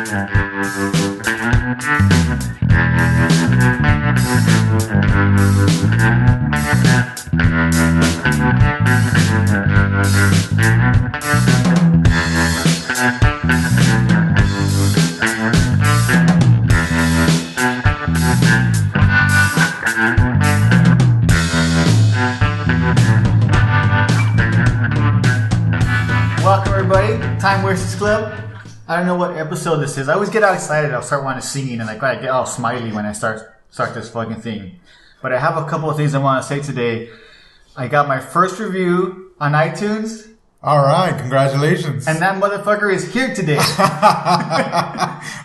Welcome everybody, Time Wasters Club. I don't know what episode this is. I always get all excited. I'll start wanting to sing and I get all smiley when I start this fucking thing. But I have a couple of things I want to say today. I got my first review on iTunes. All right, congratulations. And that motherfucker is here today.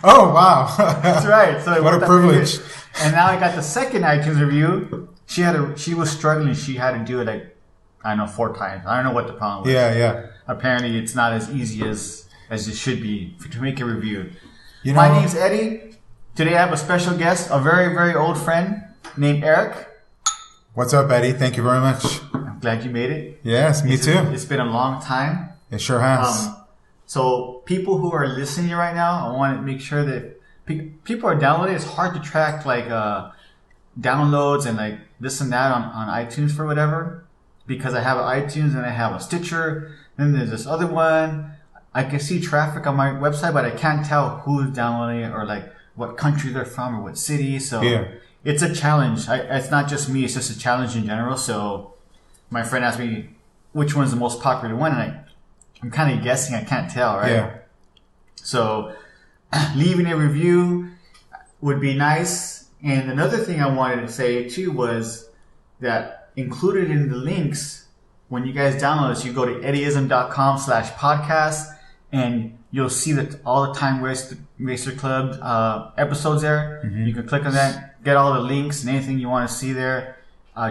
Oh, wow. That's right. So what a privilege. And now I got the second iTunes review. She was struggling. She had to do it like, I don't know, 4 times. I don't know what the problem was. Yeah. Apparently, it's not as easy as it should be to make a review. You know, my name's Eddie. Today I have a special guest, a very, very old friend named Eric. What's up, Eddie? Thank you very much. I'm glad you made it. Yes, me too. It's been a long time. It sure has. So people who are listening right now, I want to make sure that people are downloading. It's hard to track like downloads and like this and that on iTunes for whatever. Because I have an iTunes and I have a Stitcher. Then there's this other one. I can see traffic on my website, but I can't tell who's downloading it or like what country they're from or what city. So It's a challenge. It's not just me. It's just a challenge in general. So my friend asked me which one's the most popular one. And I'm kind of guessing. I can't tell, right? Yeah. So leaving a review would be nice. And another thing I wanted to say too was that included in the links, when you guys download this, you go to eddyizm.com/podcast and you'll see that all the Time Waster Club episodes there. Mm-hmm. You can click on that, get all the links and anything you want to see there.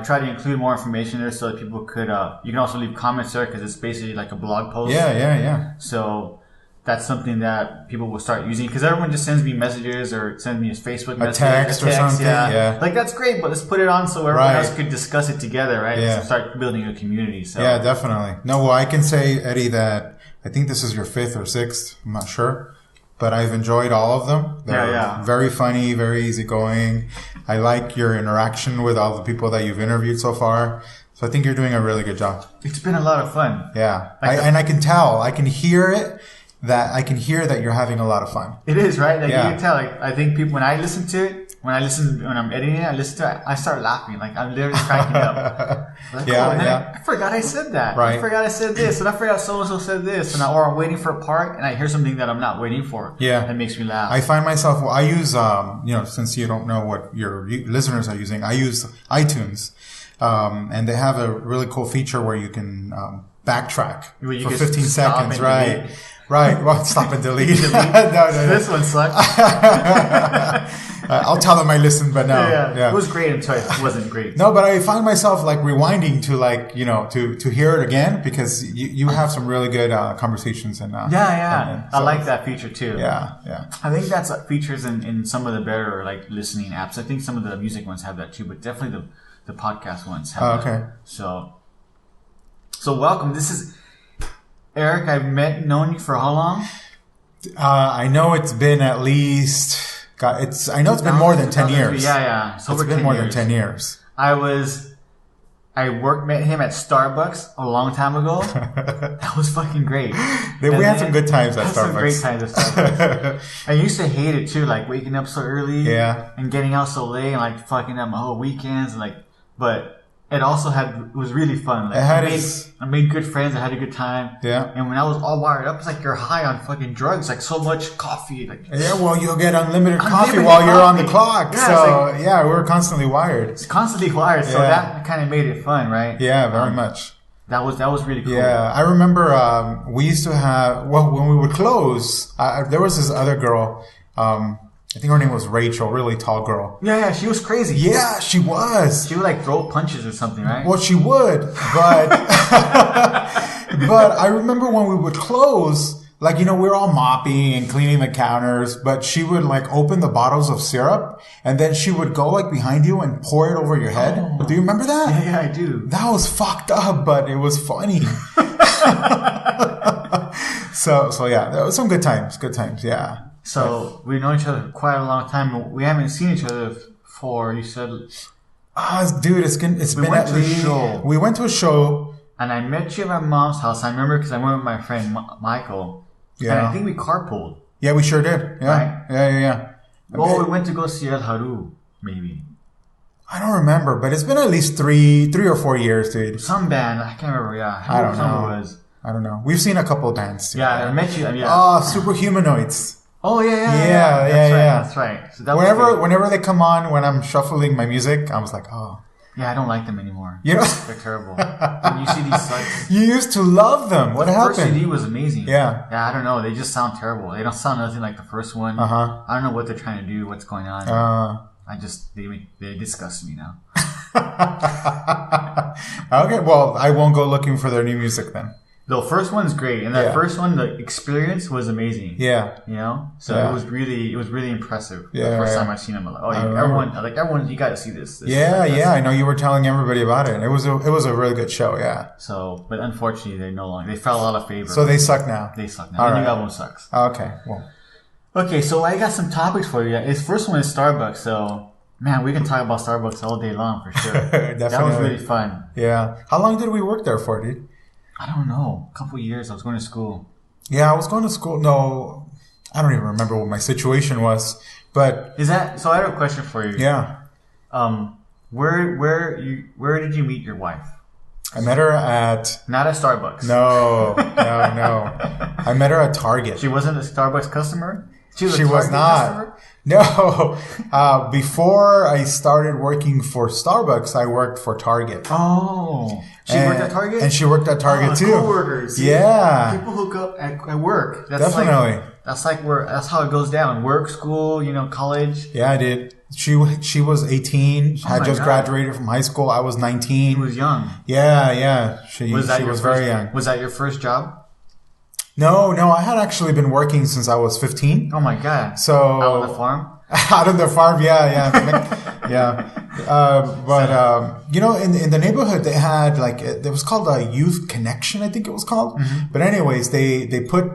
Try to include more information there so that people could, you can also leave comments there because it's basically like a blog post. Yeah. So that's something that people will start using because everyone just sends me messages or sends me a Facebook message. A text or something. Yeah. Like that's great, but let's put it on so everyone else could discuss it together, right? Yeah. So start building a community. So. Yeah, definitely. No, well, I can say, Eddie, that I think this is your 5th or 6th. I'm not sure. But I've enjoyed all of them. They're very funny, very easygoing. I like your interaction with all the people that you've interviewed so far. So I think you're doing a really good job. It's been a lot of fun. Yeah. And I can tell. I can hear it. That you're having a lot of fun. It is, right? Like you can tell. Like I think people when I'm editing it, I start laughing. Like I'm literally cracking up. Like, I forgot I said that. Right. I forgot I said this, and I forgot so and so said this, or I'm waiting for a part, and I hear something that I'm not waiting for. Yeah, that makes me laugh. I find myself. I use, since you don't know what your listeners are using, I use iTunes, and they have a really cool feature where you can backtrack for 15 seconds, right? Delete. Right. Well, stop and delete. No. This one sucks. I'll tell them I listened, but no. Yeah. It was great until it wasn't great. No, but I find myself like rewinding to to hear it again because you have some really good conversations and I like that feature too. Yeah. I think that's features in some of the better like listening apps. I think some of the music ones have that too, but definitely the podcast ones have that. So welcome. This is Eric. I've known you for how long? I know it's been at least. It's been more than 10 years. Yeah. So it's been more than 10 years. I met him at Starbucks a long time ago. That was fucking great. We had some good times at Starbucks. Some great times at Starbucks. I used to hate it too, like waking up so early. Yeah. And getting out so late and like fucking up my whole weekends and but it also it was really fun. Like I made good friends. I had a good time. Yeah. And when I was all wired up, it's like you're high on fucking drugs, like so much coffee. Like well, you'll get unlimited coffee while you're on the clock. Yeah, we're constantly wired. It's constantly wired, so that kind of made it fun, right? Yeah, very much. That was really cool. Yeah, I remember we used to have when we would close. There was this other girl. I think her name was Rachel, really tall girl. Yeah, she was crazy. Yeah, she was. She would like throw punches or something, right? Well, she would, but but I remember when we would close, like, we were all mopping and cleaning the counters, but she would like open the bottles of syrup and then she would go like behind you and pour it over your head. Oh. Do you remember that? Yeah, I do. That was fucked up, but it was funny. So yeah, there was some good times, yeah. So we've known each other for quite a long time. But we haven't seen each other for, you said... Dude, it's been at least... We went to a show. And I met you at my mom's house. I remember because I went with my friend Michael. Yeah. And I think we carpooled. Yeah, we sure did. Yeah. Right? Yeah. Well, we went to go see El Haru, maybe. I don't remember, but it's been at least three or 4 years, dude. Some band. I can't remember, yeah. I don't know. I don't know. We've seen a couple of bands, too. Yeah, I met you. Yeah. Oh, Superhumanoids. Oh, yeah. That's right. So that whenever they come on, when I'm shuffling my music, I was like, oh. Yeah, I don't like them anymore. You know? They're terrible. When you see these sites. You used to love them. What happened? The first CD was amazing. Yeah. Yeah, I don't know. They just sound terrible. They don't sound nothing like the first one. I don't know what they're trying to do, what's going on. They disgust me now. Okay, well, I won't go looking for their new music then. The first one's great, and that first one, the experience was amazing. Yeah, you know, so it was really impressive. Yeah, the first time I seen them, I'm like, everyone, you got to see this. I know you were telling everybody about it. It was a really good show. Yeah. So, but unfortunately, they fell out of favor. So they suck now. They suck now. The new album sucks. Okay, well. Okay, so I got some topics for you. His first one is Starbucks, so. Man, we can talk about Starbucks all day long for sure. Definitely. That was really fun. Yeah. How long did we work there for, dude? I don't know. A couple of years. I was going to school. Yeah, I was going to school. No, I don't even remember what my situation was. But so I have a question for you. Yeah. Where did you meet your wife? I met her at... Not at Starbucks. No. I met her at Target. She wasn't a Starbucks customer? She was not. Customer? No. Before I started working for Starbucks, I worked for Target. Oh. She worked at Target? And she worked at Target too. Co-workers. Yeah. People hook up at work. Definitely. That's how it goes down. Work, school, college. Yeah, I did. She was 18. Had just graduated from high school. I was 19. She was young. Yeah. She was very young. Was that your first job? No. I had actually been working since I was 15. Oh my God. So out on the farm? Out on the farm, yeah. In the neighborhood they had it was called a youth connection, I think it was called. Mm-hmm. But anyways, they put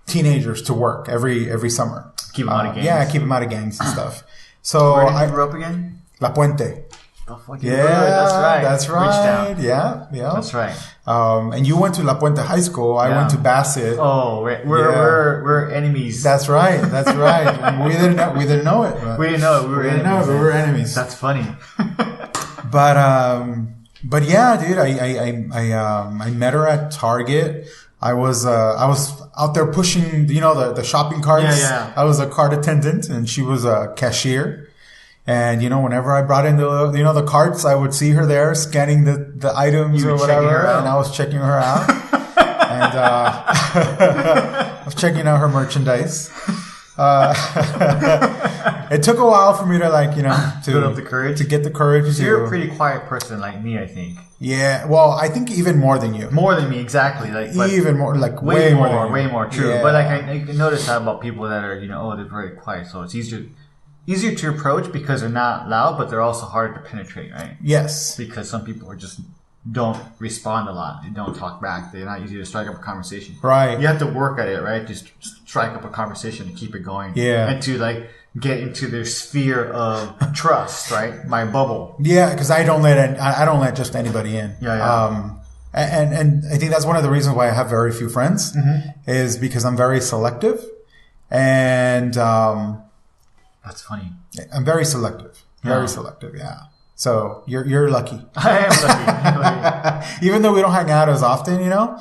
teenagers to work every summer. Keep them out of gangs. Yeah, keep them out of gangs and stuff. So where did you grow up again? La Puente. That's right. Yeah. That's right. And you went to La Puente High School. I went to Bassett. Oh, we're enemies. That's right. We didn't know it. We didn't know it. We were enemies. That's funny. But yeah, dude, I met her at Target. I was out there pushing, the shopping carts. Yeah. I was a cart attendant and she was a cashier. And, whenever I brought in the carts, I would see her there scanning the items or whatever. And I was checking her out. And, I was checking out her merchandise. It took a while for me to to build up the courage. To get the courage. So you're a pretty quiet person like me, I think. Yeah. Well, I think even more than you. More than me, exactly. Even more, way more. True. Yeah. But I notice that about people that are, they're very quiet. So it's easier to approach because they're not loud, but they're also harder to penetrate, right? Yes. Because some people don't respond a lot. They don't talk back. They're not easy to strike up a conversation. Right. You have to work at it, right? Just strike up a conversation to keep it going. Yeah. And to get into their sphere of trust, right? My bubble. Yeah, because I don't let just anybody in. Yeah. And I think that's one of the reasons why I have very few friends is because I'm very selective, and that's funny. I'm very selective. Very selective, yeah. So you're lucky. I am lucky. Even though we don't hang out as often, I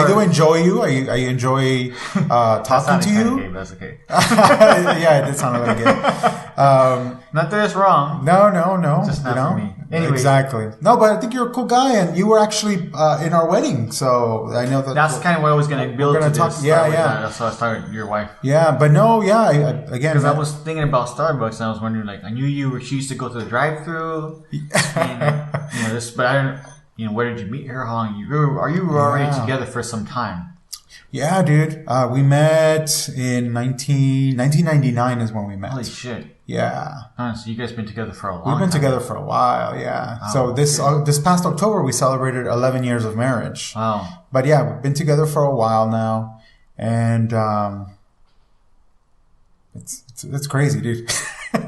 do enjoy you. I enjoy talking to you. Kind of gay, that's okay. Yeah, it did sound a little gay. Not that it's wrong. No. Just not for me. Anyway. Exactly. No, but I think you're a cool guy, and you were actually in our wedding, so I know that's kind of what I was going to build to this. Yeah. That's how I started your wife. Yeah, but no, again, because I was thinking about Starbucks, and I was wondering, I knew she used to go to the drive-through, and but I don't, where did you meet her? How long are you already together for some time? Yeah, dude. We met in 1999 is when we met. Holy shit. Yeah. Oh, so you guys been together for a long time. We've been together for a while, yeah. Oh, so this past October, we celebrated 11 years of marriage. Wow. But yeah, we've been together for a while now. And it's crazy, dude.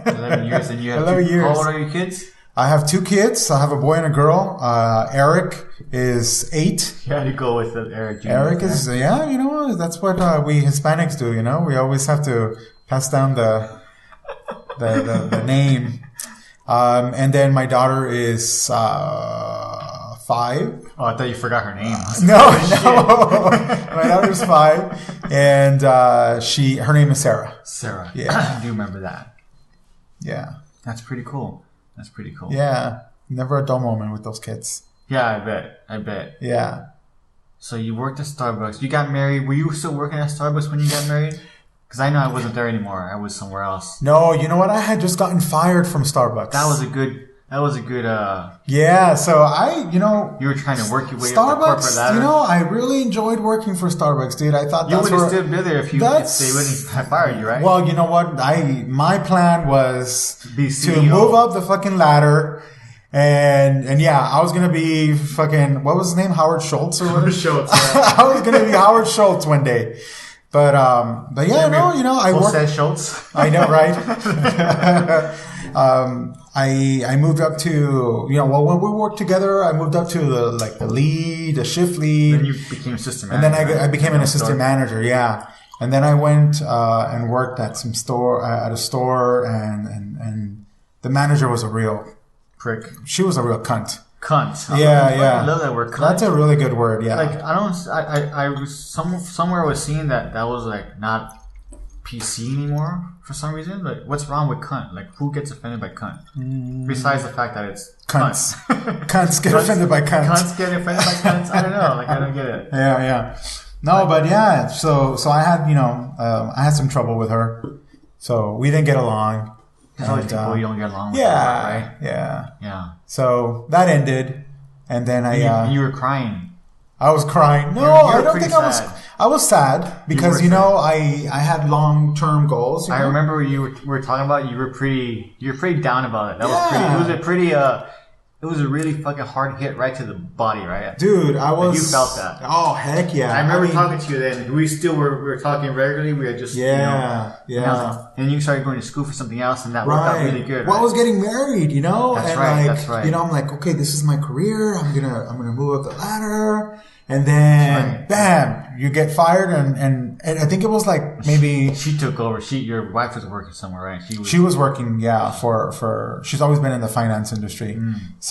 11 years, and you have 11 years. How old are your kids? I have 2 kids. I have a boy and a girl. Eric is 8. You had to go with Eric Jr. Eric is, you know, that's what we Hispanics do, you know. We always have to pass down the name. And then my daughter is 5. Oh, I thought you forgot her name. No. My daughter's 5. And her name is Sarah. Sarah. Yeah. I do remember that. Yeah. That's pretty cool. Yeah. Never a dull moment with those kids. Yeah, I bet. Yeah. So you worked at Starbucks. You got married. Were you still working at Starbucks when you got married? Because I know I wasn't there anymore. I was somewhere else. No, you know what? I had just gotten fired from Starbucks. That was a good. Yeah, so you were trying to work your way Starbucks, up the corporate ladder. You know, I really enjoyed working for Starbucks, dude. I thought you would have still been there if they wouldn't have fired you, right? Well, you know what? My plan was to move up the fucking ladder. And yeah, I was gonna be fucking, what was his name? Howard Schultz or whatever? Howard Schultz, yeah. I was gonna be Howard Schultz one day. But yeah, no, you know, I worked. Schultz. I know, right? I moved up to, you know, when we worked together, I moved up to the lead, the shift lead. Then you became assistant manager. And then I became an assistant manager, yeah. And then I went and worked at a store, and the manager was a real prick. She was a real cunt. Cunt. Yeah. I love that word. Cunt. That's a really good word. Yeah. Like I was somewhere I was seeing that was like not PC anymore for some reason. Like, what's wrong with cunt? Like, who gets offended by cunt? Besides the fact that it's cunts. Cunts get offended by cunts. Cunts get offended by cunts. I don't know. Like, I don't get it. Yeah. No, but yeah. So I had, you know, I had some trouble with her. So we didn't get along. There's always people you don't get along with. Yeah. Right? Yeah. So that ended, and then you were crying. I was crying. No, I don't think sad. I was sad because, you know, I had long-term goals. I remember we were talking about, you were pretty down about it. It was a really fucking hard hit right to the body, right? Dude, I was. You felt that. Oh, heck yeah. I remember talking to you then. We were talking regularly. We were just, yeah. And you started going to school for something else, and that worked out really good. Well, I was getting married, you know? That's right. You know, I'm like, okay, this is my career. I'm gonna move up the ladder. And then, bam, you get fired, and I think it was like maybe she took over. Your wife was working somewhere, right? She was working, yeah, for she's always been in the finance industry,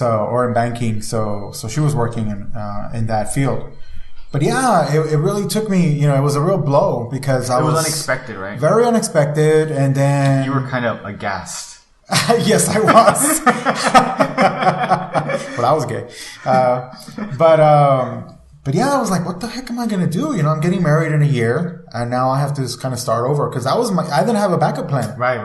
or in banking, so she was working in that field. But yeah, it really took me, you know, it was a real blow because it was unexpected, right? Very unexpected, and then you were kind of aghast. Yes, I was. Well, I was gay, But yeah, I was like, what the heck am I going to do? You know, I'm getting married in a year, and now I have to kind of start over because I didn't have a backup plan. Right.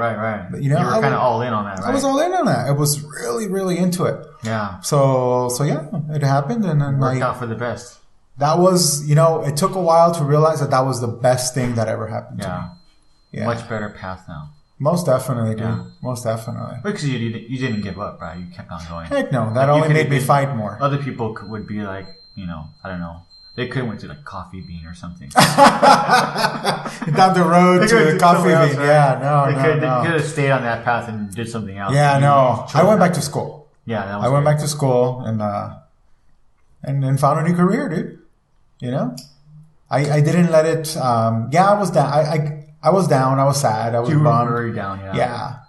But, you know, you were kind of all in on that, right? I was all in on that. I was really, really into it. Yeah. So yeah, it happened, and then worked out for the best. That was, you know, it took a while to realize that was the best thing that ever happened to me. Yeah. Much better path now. Most definitely, dude. Yeah. Most definitely. Because you didn't give up, right? You kept on going. Heck no. That only made me fight more. Other people would be like, you know, I don't know. They could have went to like Coffee Bean or something. Down the road to Coffee Bean. Right? Yeah, no. They could have stayed on that path and did something else. Yeah, no. I went back to school. Yeah, I went back to school and found a new career, dude. You know? I didn't let it, I was down. I was down. I was sad. I was bummed. You were very down, yeah. Yeah.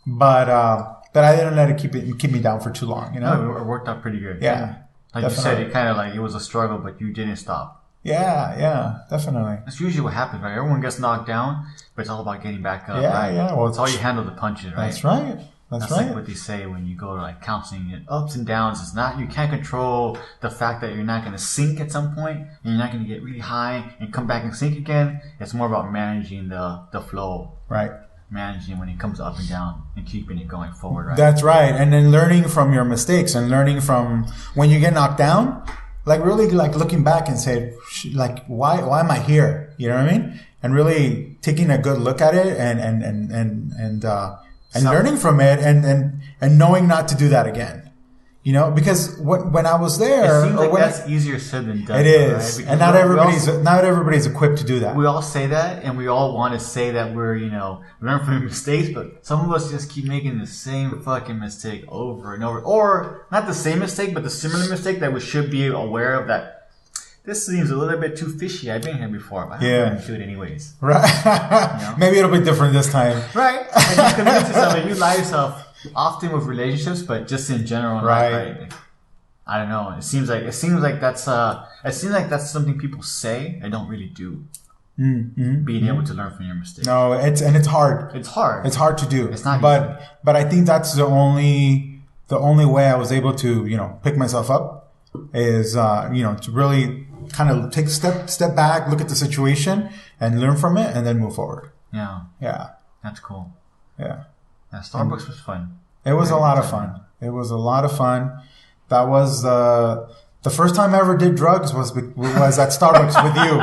But I didn't let it keep me down for too long, you know? No, it worked out pretty good. Yeah. Like definitely. You said, it kind of like it was a struggle, but you didn't stop. Yeah, definitely. That's usually what happens, right? Everyone gets knocked down, but it's all about getting back up. Yeah, right? yeah. Well, it's how you handle the punches, right? That's right. That's right. Like what they say when you go to like counseling. It ups and downs. It's not, you can't control the fact that you're not going to sink at some point, and you're not going to get really high and come back and sink again. It's more about managing the flow. Right. Managing when it comes up and down and keeping it going forward, right? That's right. And then learning from your mistakes and learning from when you get knocked down, like really like looking back and say, like, why am I here? You know what I mean? And really taking a good look at it and learning from it and knowing not to do that again. because when I was there, it seems like that's easier said than done. It is, right? And not everybody's equipped to do that. We all say that, and we all want to say that we're learn from your mistakes, but some of us just keep making the same fucking mistake over and over, or not the same mistake, but the similar mistake that we should be aware of. That this seems a little bit too fishy. I've been here before, but I'm going to do it anyways. Right? Maybe it'll be different this time. Right? And you commit to something. You lie yourself. Often with relationships, but just in general, right? I don't know. It seems like that's something people say and don't really do. Being able to learn from your mistakes. No, it's hard. It's hard. It's hard to do. It's not easy. But I think that's the only way I was able to pick myself up is to really kind of take a step back, look at the situation, and learn from it, and then move forward. Yeah. That's cool. Yeah. Yeah, Starbucks was fun. It was a lot of fun. It was a lot of fun. That was the first time I ever did drugs was at Starbucks with you.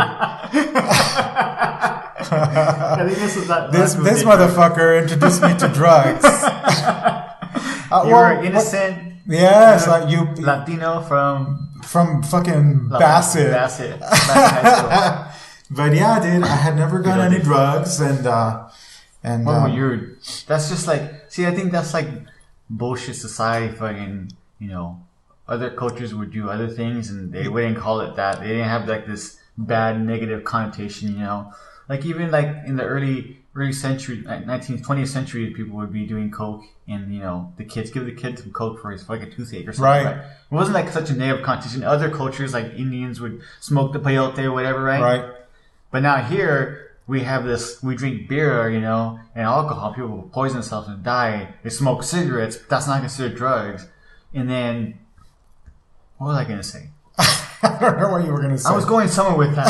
I think this motherfucker introduced me to drugs. You were innocent. Yes, you Latino from fucking Bassett. But yeah, dude, I had never done any drugs and. That's just like, see, I think that's like bullshit society fucking, other cultures would do other things and they wouldn't call it that. They didn't have like this bad negative connotation, like even like in the early century, 20th century, people would be doing coke and, give the kid some coke for his fucking toothache or something. Right. It wasn't like such a negative connotation. Other cultures like Indians would smoke the peyote or whatever, right? Right. But now here, we drink beer, and alcohol. People will poison themselves and die. They smoke cigarettes. But that's not considered drugs. And then, what was I going to say? I don't know what you were going to say. I was going somewhere with that.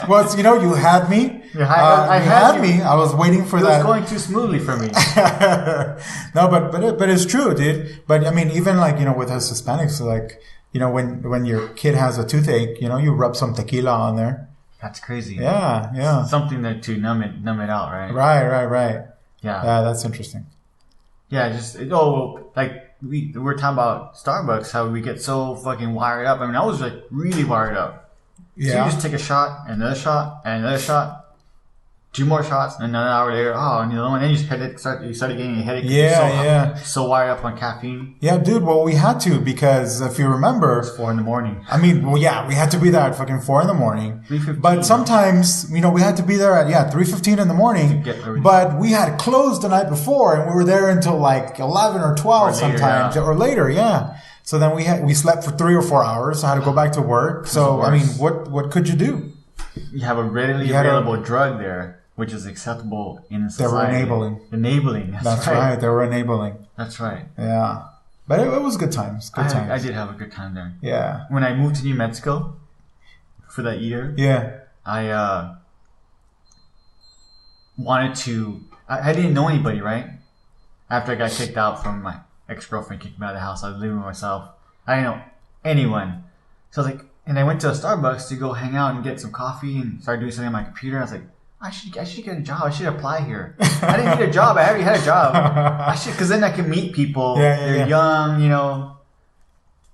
Well, you had me. You had me. I was waiting for that. It was going too smoothly for me. No, but it's true, dude. But I mean, even like, with us Hispanics, like, when your kid has a toothache, you rub some tequila on there. That's crazy. Yeah. Something to numb it out, right? Right. Yeah, that's interesting. Yeah, we're talking about Starbucks, how we get so fucking wired up. I mean, I was like really wired up. Yeah. So you just take a shot, another shot, and another shot. 2 more shots, and another hour later, another one. Then you started getting a headache. So wired up on caffeine. Yeah, dude. Well, we had to because if you remember, it's 4 a.m. I mean, we had to be there at fucking 4 a.m. 3:15. But sometimes, we had to be there at 3:15 in the morning. But we had closed the night before, and we were there until like 11 or 12 sometimes, or later. Yeah. So then we slept for 3 or 4 hours. I had to go back to work. So I mean, what could you do? You have a readily available drug there, which is acceptable in society. They were enabling. That's right. They were enabling. That's right. Yeah. But it was good times. I did have a good time there. Yeah. When I moved to New Mexico for that year, I wanted to... I didn't know anybody, right? After I got kicked out from my ex-girlfriend, kicked me out of the house, I was living with myself. I didn't know anyone. So I was like... And I went to a Starbucks to go hang out and get some coffee and start doing something on my computer. I was like, I should get a job. I should apply here. I didn't need a job. I already had a job. Because then I can meet people. They're young,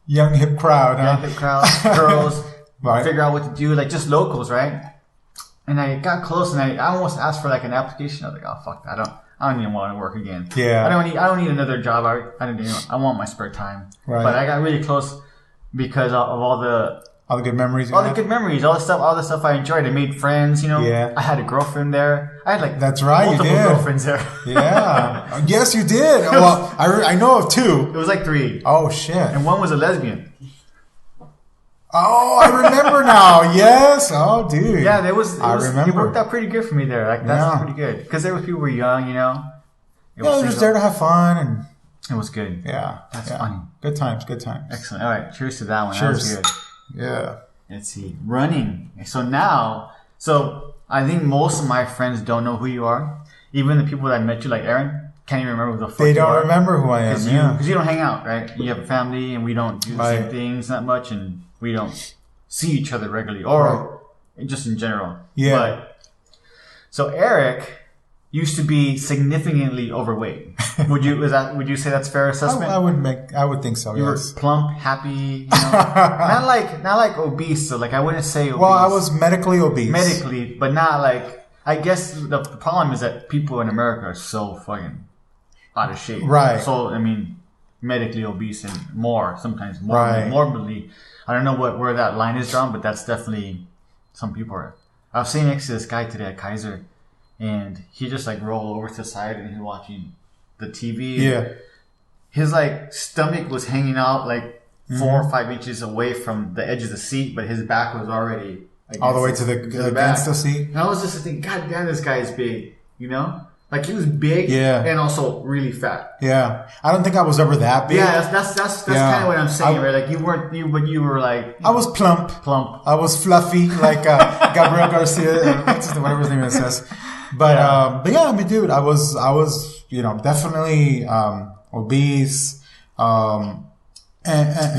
Young hip crowd, Young hip crowd, girls. Right. Figure out what to do, like just locals, right? And I got close and I almost asked for like an application. I was like, oh fuck that. I don't even want to work again. Yeah. I don't need another job. I want my spare time. Right. But I got really close because of all the good memories. All the stuff I enjoyed. I made friends, Yeah. I had a girlfriend there. I had like that's right, multiple you did. girlfriends there. Yeah. Yes, you did. Well, I know of 2. It was like 3. Oh shit. And one was a lesbian. Oh, I remember now. Yes. Oh, dude. Yeah, I remember. It worked out pretty good for me there. Like that's pretty good because there was people who were young, They're just there to have fun and. It was good. Yeah. That's funny. Good times. Excellent. All right. Cheers to that one. Cheers. That was good. Yeah. Let's see. Running. So I think most of my friends don't know who you are. Even the people that met you, like Aaron, can't even remember who the fuck you are. They don't remember who I am, Because you don't hang out, right? You have a family and we don't do the same things that much and we don't see each other regularly or just in general. Yeah. So Eric used to be significantly overweight. Would you say that's a fair assessment? I would think so. You were plump, happy, you know? not like obese. So like I wouldn't say obese. Well, I was medically obese. Medically, but not like. I guess the problem is that people in America are so fucking out of shape. Right. So I mean, medically obese and sometimes more right. morbidly. I don't know where that line is drawn, but that's definitely some people are. I was sitting next to this guy today at Kaiser. And he just like rolled over to the side and he's watching the TV. Yeah. His like stomach was hanging out like 4 or 5 inches away from the edge of the seat, but his back was already all the way to against the seat. And I was just thinking, God damn, this guy is big, you know? Like he was big and also really fat. Yeah. I don't think I was ever that big. Yeah, that's kind of what I'm saying, right? Like but you were like... I was plump. I was fluffy, like Gabriel Garcia, whatever his name is. But yeah, I mean, dude, I was, definitely, obese, and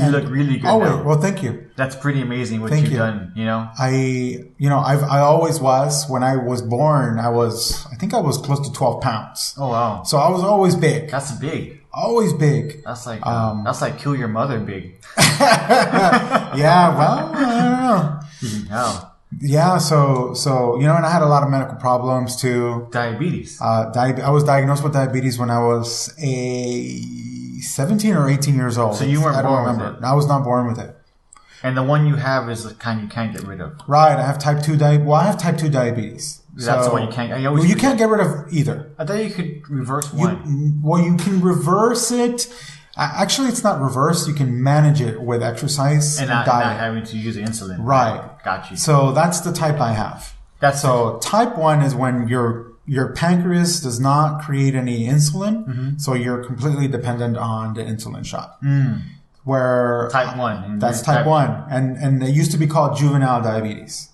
you look really good. Oh, now. well, thank you. That's pretty amazing what you've done, you know? I always was, when I was born, I think I was close to 12 pounds. Oh, wow. So I was always big. That's big. Always big. That's like kill your mother big. Yeah, well, I don't know. Wow. Yeah, so and I had a lot of medical problems too. Diabetes. I was diagnosed with diabetes when I was 17 or 18 years old. So you weren't born with it? I was not born with it. And the one you have is the kind you can't get rid of. Right, I have type 2 diabetes. That's the one you can't. You can't get rid of either. I thought you could reverse one. You can reverse it. Actually, it's not reversed. You can manage it with exercise and diet. Not having to use insulin. Right. Got you. So that's the type I have. Type 1 is when your pancreas does not create any insulin, so you're completely dependent on the insulin shot. Where type 1. That's type 1. And it used to be called juvenile diabetes.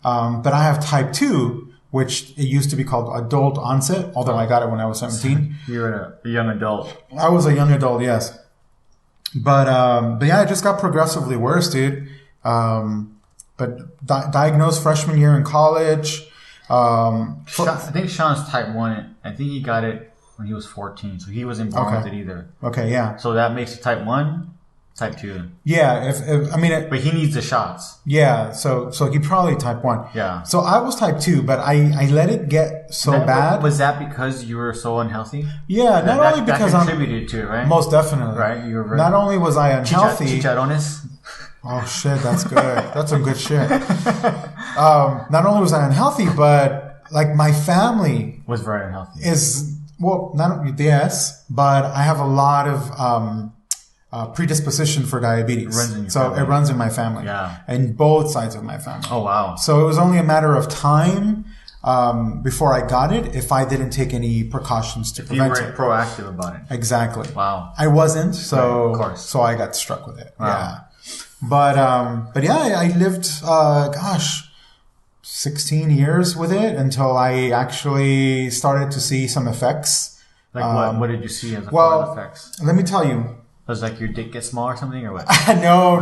But I have type 2, which it used to be called adult onset, although I got it when I was 17. You're a young adult. I was a young adult, yes. But yeah, it just got progressively worse, dude. But diagnosed freshman year in college. I think Sean's type 1. I think he got it when he was 14, so he wasn't born with it either. Okay, yeah. So that makes it type 1. Type 2. Yeah, but he needs the shots. Yeah, so he probably type 1. Yeah. So I was type 2, but I let it get bad. Was that because you were so unhealthy? Yeah, only because that contributed to it, right? Most definitely. Right, you were not only was I unhealthy. Chicharrones. Oh shit, that's good. That's some good shit. Not only was I unhealthy, but like my family was very unhealthy. But I have a lot of predisposition for diabetes. It runs in my family. Yeah. And both sides of my family. Oh, wow. So it was only a matter of time before I got it if I didn't take any precautions to prevent it. You weren't proactive about it. Exactly. Wow. I wasn't, so of course. So I got struck with it. Wow. Yeah. But yeah, I lived 16 years with it until I actually started to see some effects. Like what did you see as effects? Let me tell you. Does like your dick get small or something or what? No.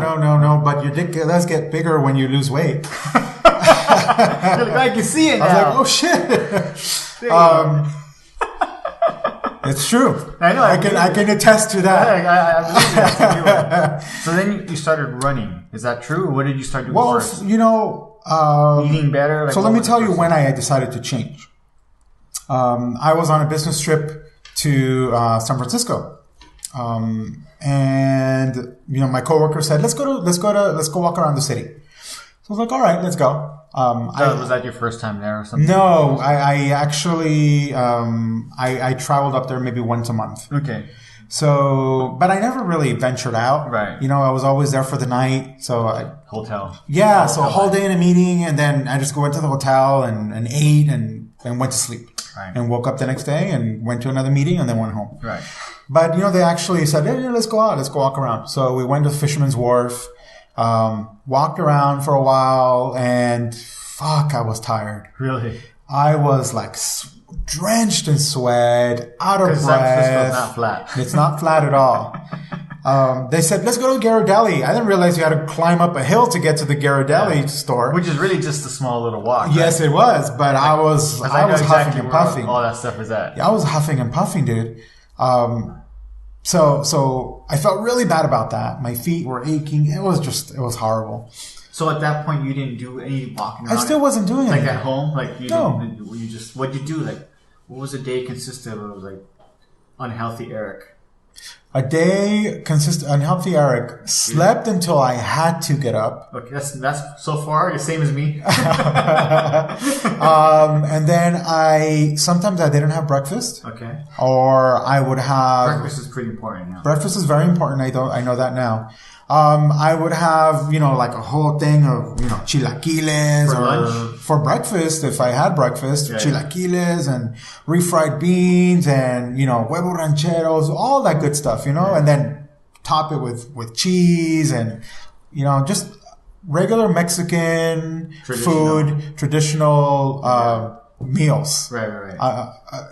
But your dick does get bigger when you lose weight. I can see it now. I was like, oh shit. It's true. I know. I can attest to that. I believe that. So then you started running. Is that true? Or what did you start doing first? Eating better. So let me tell you when I decided to change. I was on a business trip to San Francisco. And my coworker said, let's go walk around the city. So I was like, all right, let's go. Was that your first time there or something? No, I actually, I traveled up there maybe once a month. Okay. So, but I never really ventured out. Right. I was always there for the night. So hotel. Yeah. So a whole day in a meeting, and then I just went to the hotel and ate and went to sleep. Right. And woke up the next day and went to another meeting and then went home. Right. But, they actually said, hey, let's go out. Let's go walk around. So we went to Fisherman's Wharf, walked around for a while, and fuck, I was tired. Really? I was like drenched in sweat, out of breath. San Francisco's not flat. It's not flat at all. They said, let's go to Ghirardelli. I didn't realize you had to climb up a hill to get to the Ghirardelli store. Which is really just a small little walk. Yes, right? It was. But I was huffing and puffing. All that stuff is at. Yeah, I was huffing and puffing, dude. So I felt really bad about that. My feet were aching. It was horrible. So at that point, you didn't do any walking around? I still wasn't doing anything. Like at home? Like No. What'd you do? Like, what was a day consist of? It was like unhealthy Eric. A day unhealthy Eric slept until I had to get up. Okay, that's so far the same as me. And then sometimes I didn't have breakfast. Okay. Or I would have breakfast is pretty important now. Breakfast is very important. I know that now. I would have, like a whole thing of, chilaquiles for lunch? For breakfast. If I had breakfast, chilaquiles and refried beans and, huevo rancheros, all that good stuff, and then top it with cheese and, just regular Mexican food, traditional, meals. Right.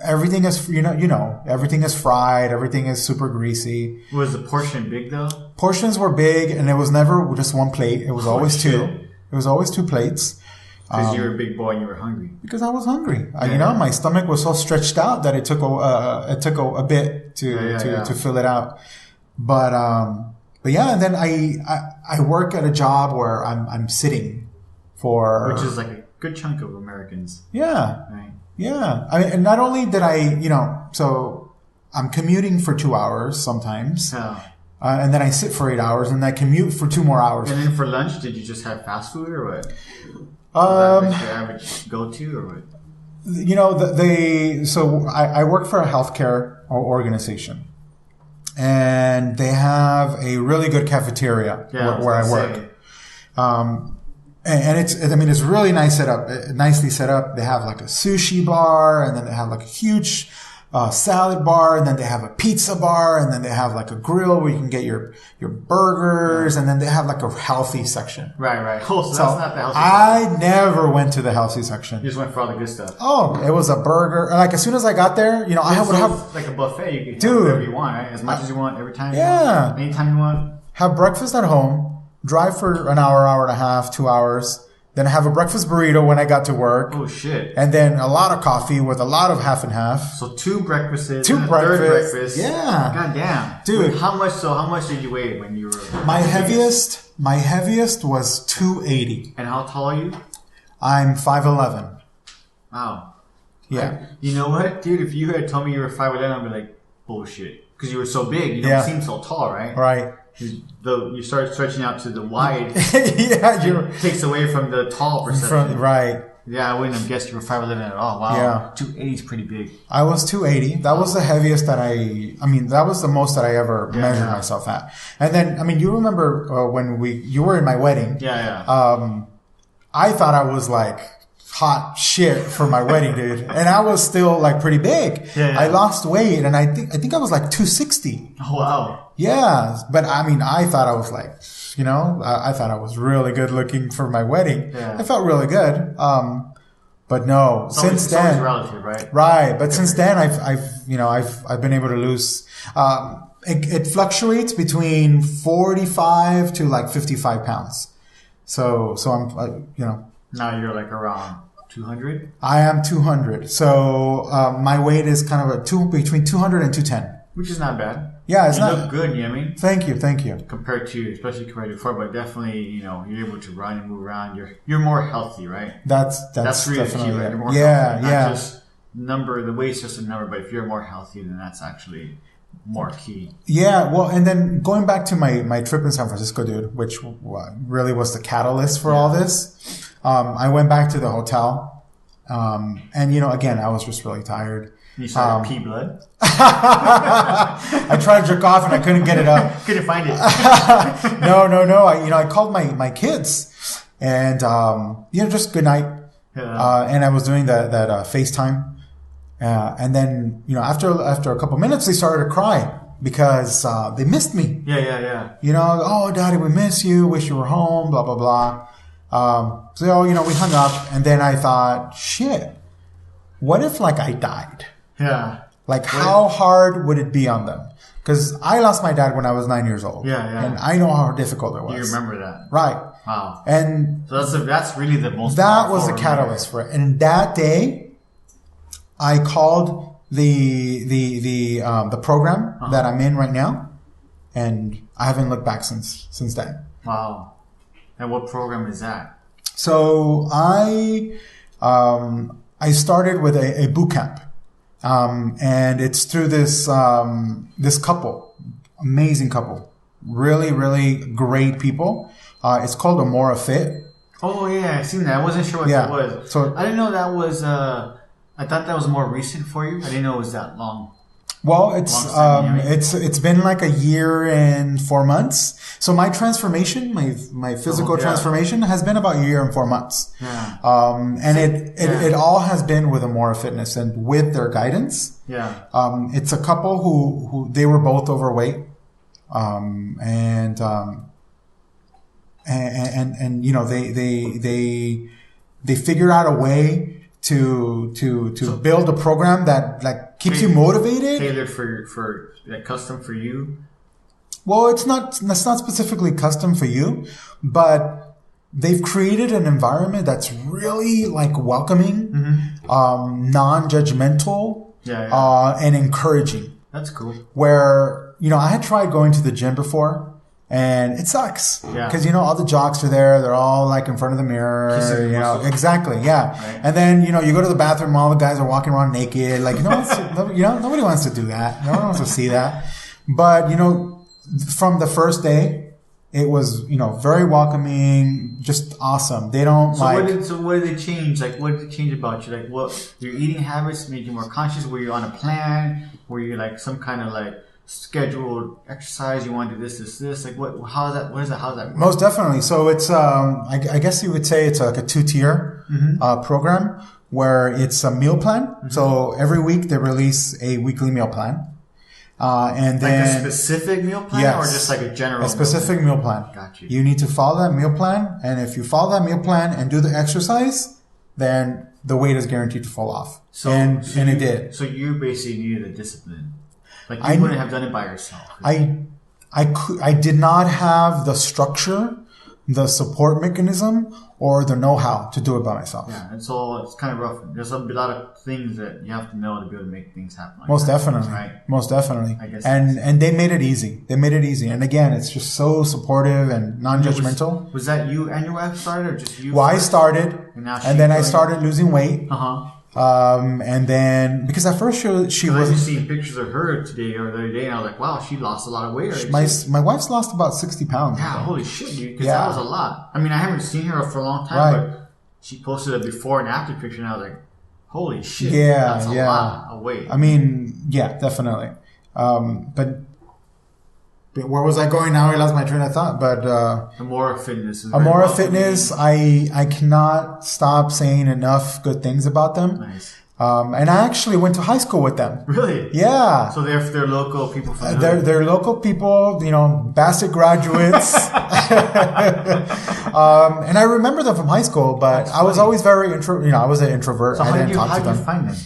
Everything is, everything is fried. Everything is super greasy. Was the portion big though? Portions were big, and it was never just one plate. It was always two. It was always 2 plates. Because you were a big boy and you were hungry. Because I was hungry. My stomach was so stretched out that it took a bit to fill it out. But yeah, and then I work at a job where I'm sitting for, which is like a good chunk of Americans. Yeah. Right. Yeah. And not only did so I'm commuting for 2 hours sometimes. Yeah. And then I sit for 8 hours and I commute for 2 more hours. And then for lunch, did you just have fast food or what? Was that your average go-to or what? So I work for a healthcare organization. And they have a really good cafeteria where I work. And it's really nicely set up. They have like a sushi bar, and then they have like a huge salad bar, and then they have a pizza bar, and then they have like a grill where you can get your burgers, and then they have like a healthy section. Right. Oh, so that's not the healthy section. I never went to the healthy section. You just went for all the good stuff. Oh, it was a burger. Like as soon as I got there, I would have like a buffet. You can have whatever you want, right? As much as you want, every time. Yeah. You want, anytime you want. Have breakfast at home. Drive for an hour and a half, 2 hours. Then have a breakfast burrito when I got to work. Oh, shit. And then a lot of coffee with a lot of half and half. So 2 breakfasts. 2 breakfasts. Third breakfast. Yeah. God damn. Dude. Wait, how much did you weigh when you were... My heaviest was 280. And how tall are you? I'm 5'11". Wow. Yeah. You know what, dude? If you had told me you were 5'11", I'd be like, bullshit. Because you were so big. You don't seem so tall, right? Right. You start stretching out to the wide. It takes away from the tall perception. Right. Yeah, I wouldn't have guessed you were 5'11" at all. Wow. Yeah. 280 is pretty big. I was 280. That was the heaviest that that was the most that I ever measured myself at. And then, you remember when you were in my wedding. Yeah. I thought I was like hot shit for my wedding, dude. And I was still like pretty big. Yeah. I lost weight and I think I was like 260. Oh, wow. Yeah. But I thought I was like, I thought I was really good looking for my wedding. Yeah. I felt really good. But no, since then, relative, right? Right. But since then I've been able to lose, it fluctuates between 45 to like 55 pounds. So I'm, Now you're like around 200? I am 200. So, my weight is kind of between 200 and 210. Which is not bad. Yeah, it's you not. Look good, you know what I mean? Thank you. Especially compared to before, but definitely, you're able to run and move around. You're more healthy, right? That's really definitely key, right? You're more healthy. Not just the weight's just a number, but if you're more healthy, then that's actually more key. Yeah, well, and then going back to my trip in San Francisco, dude, which really was the catalyst for all this. I went back to the hotel, and again, I was just really tired. You started pee blood? I tried to jerk off and I couldn't get it up. Couldn't find it. No. I called my kids and, just good night. Yeah. And I was doing that FaceTime. And then, after a couple minutes, they started to cry because, they missed me. Yeah. Oh, Daddy, we miss you. Wish you were home, blah, blah, blah. So, we hung up and then I thought, shit, what if I died? Yeah. How hard would it be on them? Because I lost my dad when I was 9 years old. Yeah, yeah. And I know how difficult it was. You remember that. Right. Wow. And so that's really the most that was the catalyst for it. And that day, I called the program that I'm in right now, and I haven't looked back since then. Wow. And what program is that? So I started with a boot camp. And it's through this couple, amazing couple, really, really great people. It's called Amora Fit. Oh yeah, I've seen that. I wasn't sure what that was. So I didn't know that was. I thought that was more recent for you. I didn't know it was that long. Well, it's been like a year and 4 months. So my transformation, my physical transformation has been about a year and 4 months. Yeah. And it all has been with Amora Fitness and with their guidance. Yeah. It's a couple who they were both overweight. And you know, they figured out a way to build a program that like keeps you motivated. Tailored for like custom for you. Well, that's not specifically custom for you, but they've created an environment that's really like welcoming, non-judgmental, and encouraging. That's cool. Where, you know, I had tried going to the gym before. And it sucks. Yeah. Because, you know, all the jocks are there. They're all like in front of the mirror. You know, exactly. Yeah. Right. And then, you know, you go to the bathroom, all the guys are walking around naked. Like, nobody wants to do that. No one wants to see that. But, you know, from the first day, it was, you know, very welcoming, just awesome. They don't what did they change? Like, what did they change about you? Like, what, your eating habits made you more conscious? Were you on a plan? Were you like some kind of like, scheduled exercise, you want to do this, like how's that work? Most definitely. So it's I guess you would say it's like a 2-tier program where it's a meal plan. So every week they release a weekly meal plan, and then like a specific meal plan, or just like a general specific meal plan. Got you. You need to follow that meal plan, and if you follow that meal plan and do the exercise, then the weight is guaranteed to fall off. And it did. So you basically needed a discipline. Like you wouldn't have done it by yourself. I did not have the structure, the support mechanism, or the know-how to do it by myself. Yeah, and so it's kind of rough. There's a lot of things that you have to know to be able to make things happen. Like Most that. definitely, right? Most definitely. I guess and they made it easy. And again, it's just so supportive and non-judgmental. Was that you and your wife started, or just you? Well, I started, and then I started losing weight. And then because at first she was. I seen pictures of her today or the other day, and I was like, wow, she lost a lot of weight. My wife's lost about 60 pounds. Yeah, holy shit, dude! Because that was a lot. I mean, I haven't seen her for a long time, but she posted a before and after picture, and I was like, holy shit, that's a lot of weight. I mean, yeah, definitely. But where was I going now? I lost my train of thought. But Amora Fitness. Amora Fitness, I cannot stop saying enough good things about them. Nice. And I actually went to high school with them. Really? Yeah. So they're local people from they're local people, you know, Bassett graduates. And I remember them from high school, but I was always very I was an introvert. So I didn't talk to them. How did you find them?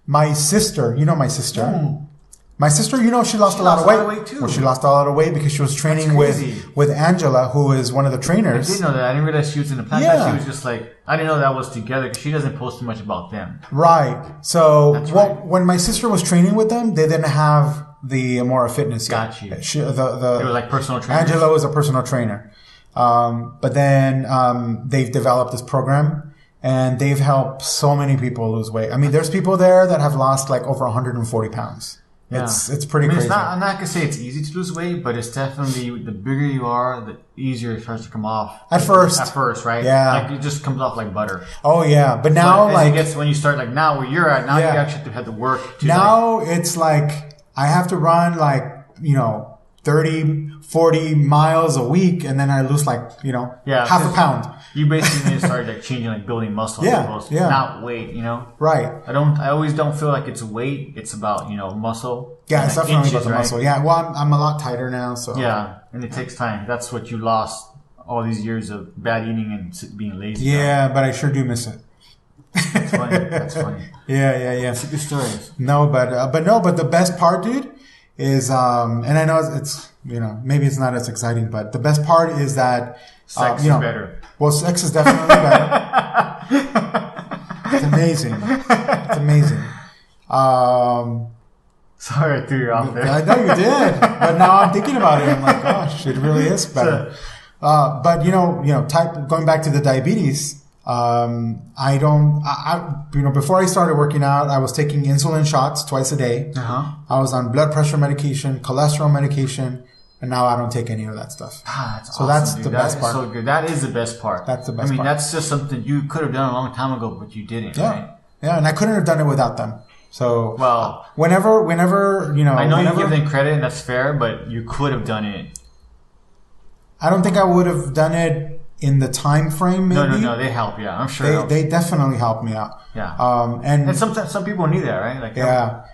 My sister, my sister. My sister, she lost a lot of weight too. Well, she lost a lot of weight because she was training with Angela, who is one of the trainers. I didn't know that. I didn't realize she was in the plan. Yeah. She was just like, I didn't know that was together because she doesn't post too much about them. Right. So, when my sister was training with them, they didn't have the Amora Fitness yet. Got you. They were like personal trainers. Angela was a personal trainer. But then they've developed this program, and they've helped so many people lose weight. I mean, there's people there that have lost like over 140 pounds. Yeah. It's pretty crazy. I'm not going to say it's easy to lose weight, but it's definitely, the bigger you are, the easier it starts to come off. At first, right? Yeah. Like, it just comes off like butter. Oh, yeah. But now, when you start, like, now where you're at, now you actually have to work to, now it's like, I have to run, 30, 40 miles a week, and then I lose half a pound. You basically start changing, building muscle, not weight, Right. I always don't feel like it's weight. It's about, muscle. Yeah, it's definitely about the muscle. Yeah. Well, I'm a lot tighter now, so. Yeah. And it takes time. That's what you lost all these years of bad eating and being lazy. Yeah, but I sure do miss it. That's funny. Yeah. It's a good story. No, but the best part, dude, is, and I know it's maybe it's not as exciting, but the best part is that sex is better. Well, sex is definitely better. It's amazing. It's amazing. Sorry I threw you off there. I know you did, but now I'm thinking about it. I'm like, gosh, it really is better. But going back to the diabetes. Before I started working out, I was taking insulin shots twice a day. Uh-huh. I was on blood pressure medication, cholesterol medication, and now I don't take any of that stuff. That's so awesome, that's dude. the best part. So good. That is the best part. That's the best part. I mean, that's just something you could have done a long time ago, but you didn't. Yeah. Right? Yeah, and I couldn't have done it without them. So, well, whenever I know you give them credit, and that's fair, but you could have done it. I don't think I would have done it in the time frame. Maybe. No, they help. Yeah, I'm sure they definitely help me out. Yeah. And sometimes some people need that, right? Like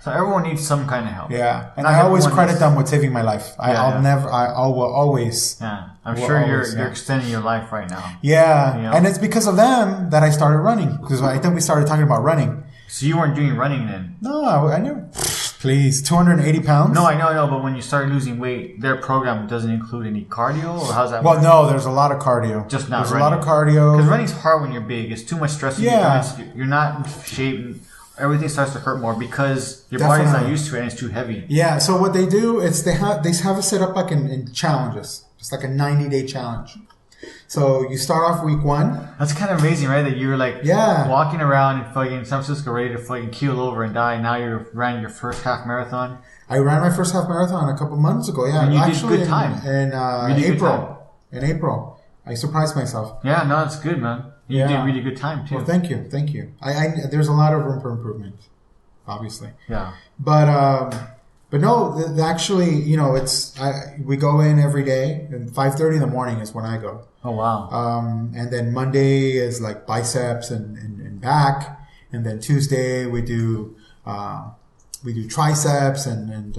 so everyone needs some kind of help. Yeah, and I always credit them with saving my life. I will always. Yeah, I'm sure you're extending your life right now. Yeah, and it's because of them that I started running. Because I think we started talking about running. So you weren't doing running then? No, I knew. Please, 280 pounds? No, I know. But when you started losing weight, their program doesn't include any cardio, or how's that work? Well, no, there's a lot of cardio. Just not There's running. a lot of cardio. Because running's hard when you're big. It's too much stress. You're not in shape. Everything starts to hurt more because your body's not used to it and it's too heavy. Yeah, so what they do is they have it set up like in challenges. It's like a 90-day challenge. So you start off week 1. That's kind of amazing, right? That you were like walking around in fucking San Francisco ready to fucking keel over and die. Now you're running your first half marathon. I ran my first half marathon a couple months ago. Yeah, and you did good time. In April. In April, I surprised myself. Yeah, no, it's good, man. You did really good time too. Well, thank you. There's a lot of room for improvement, obviously. Yeah. But no, actually, we go in every day, and 5:30 in the morning is when I go. Oh wow! And then Monday is like biceps and back, and then Tuesday we do triceps, and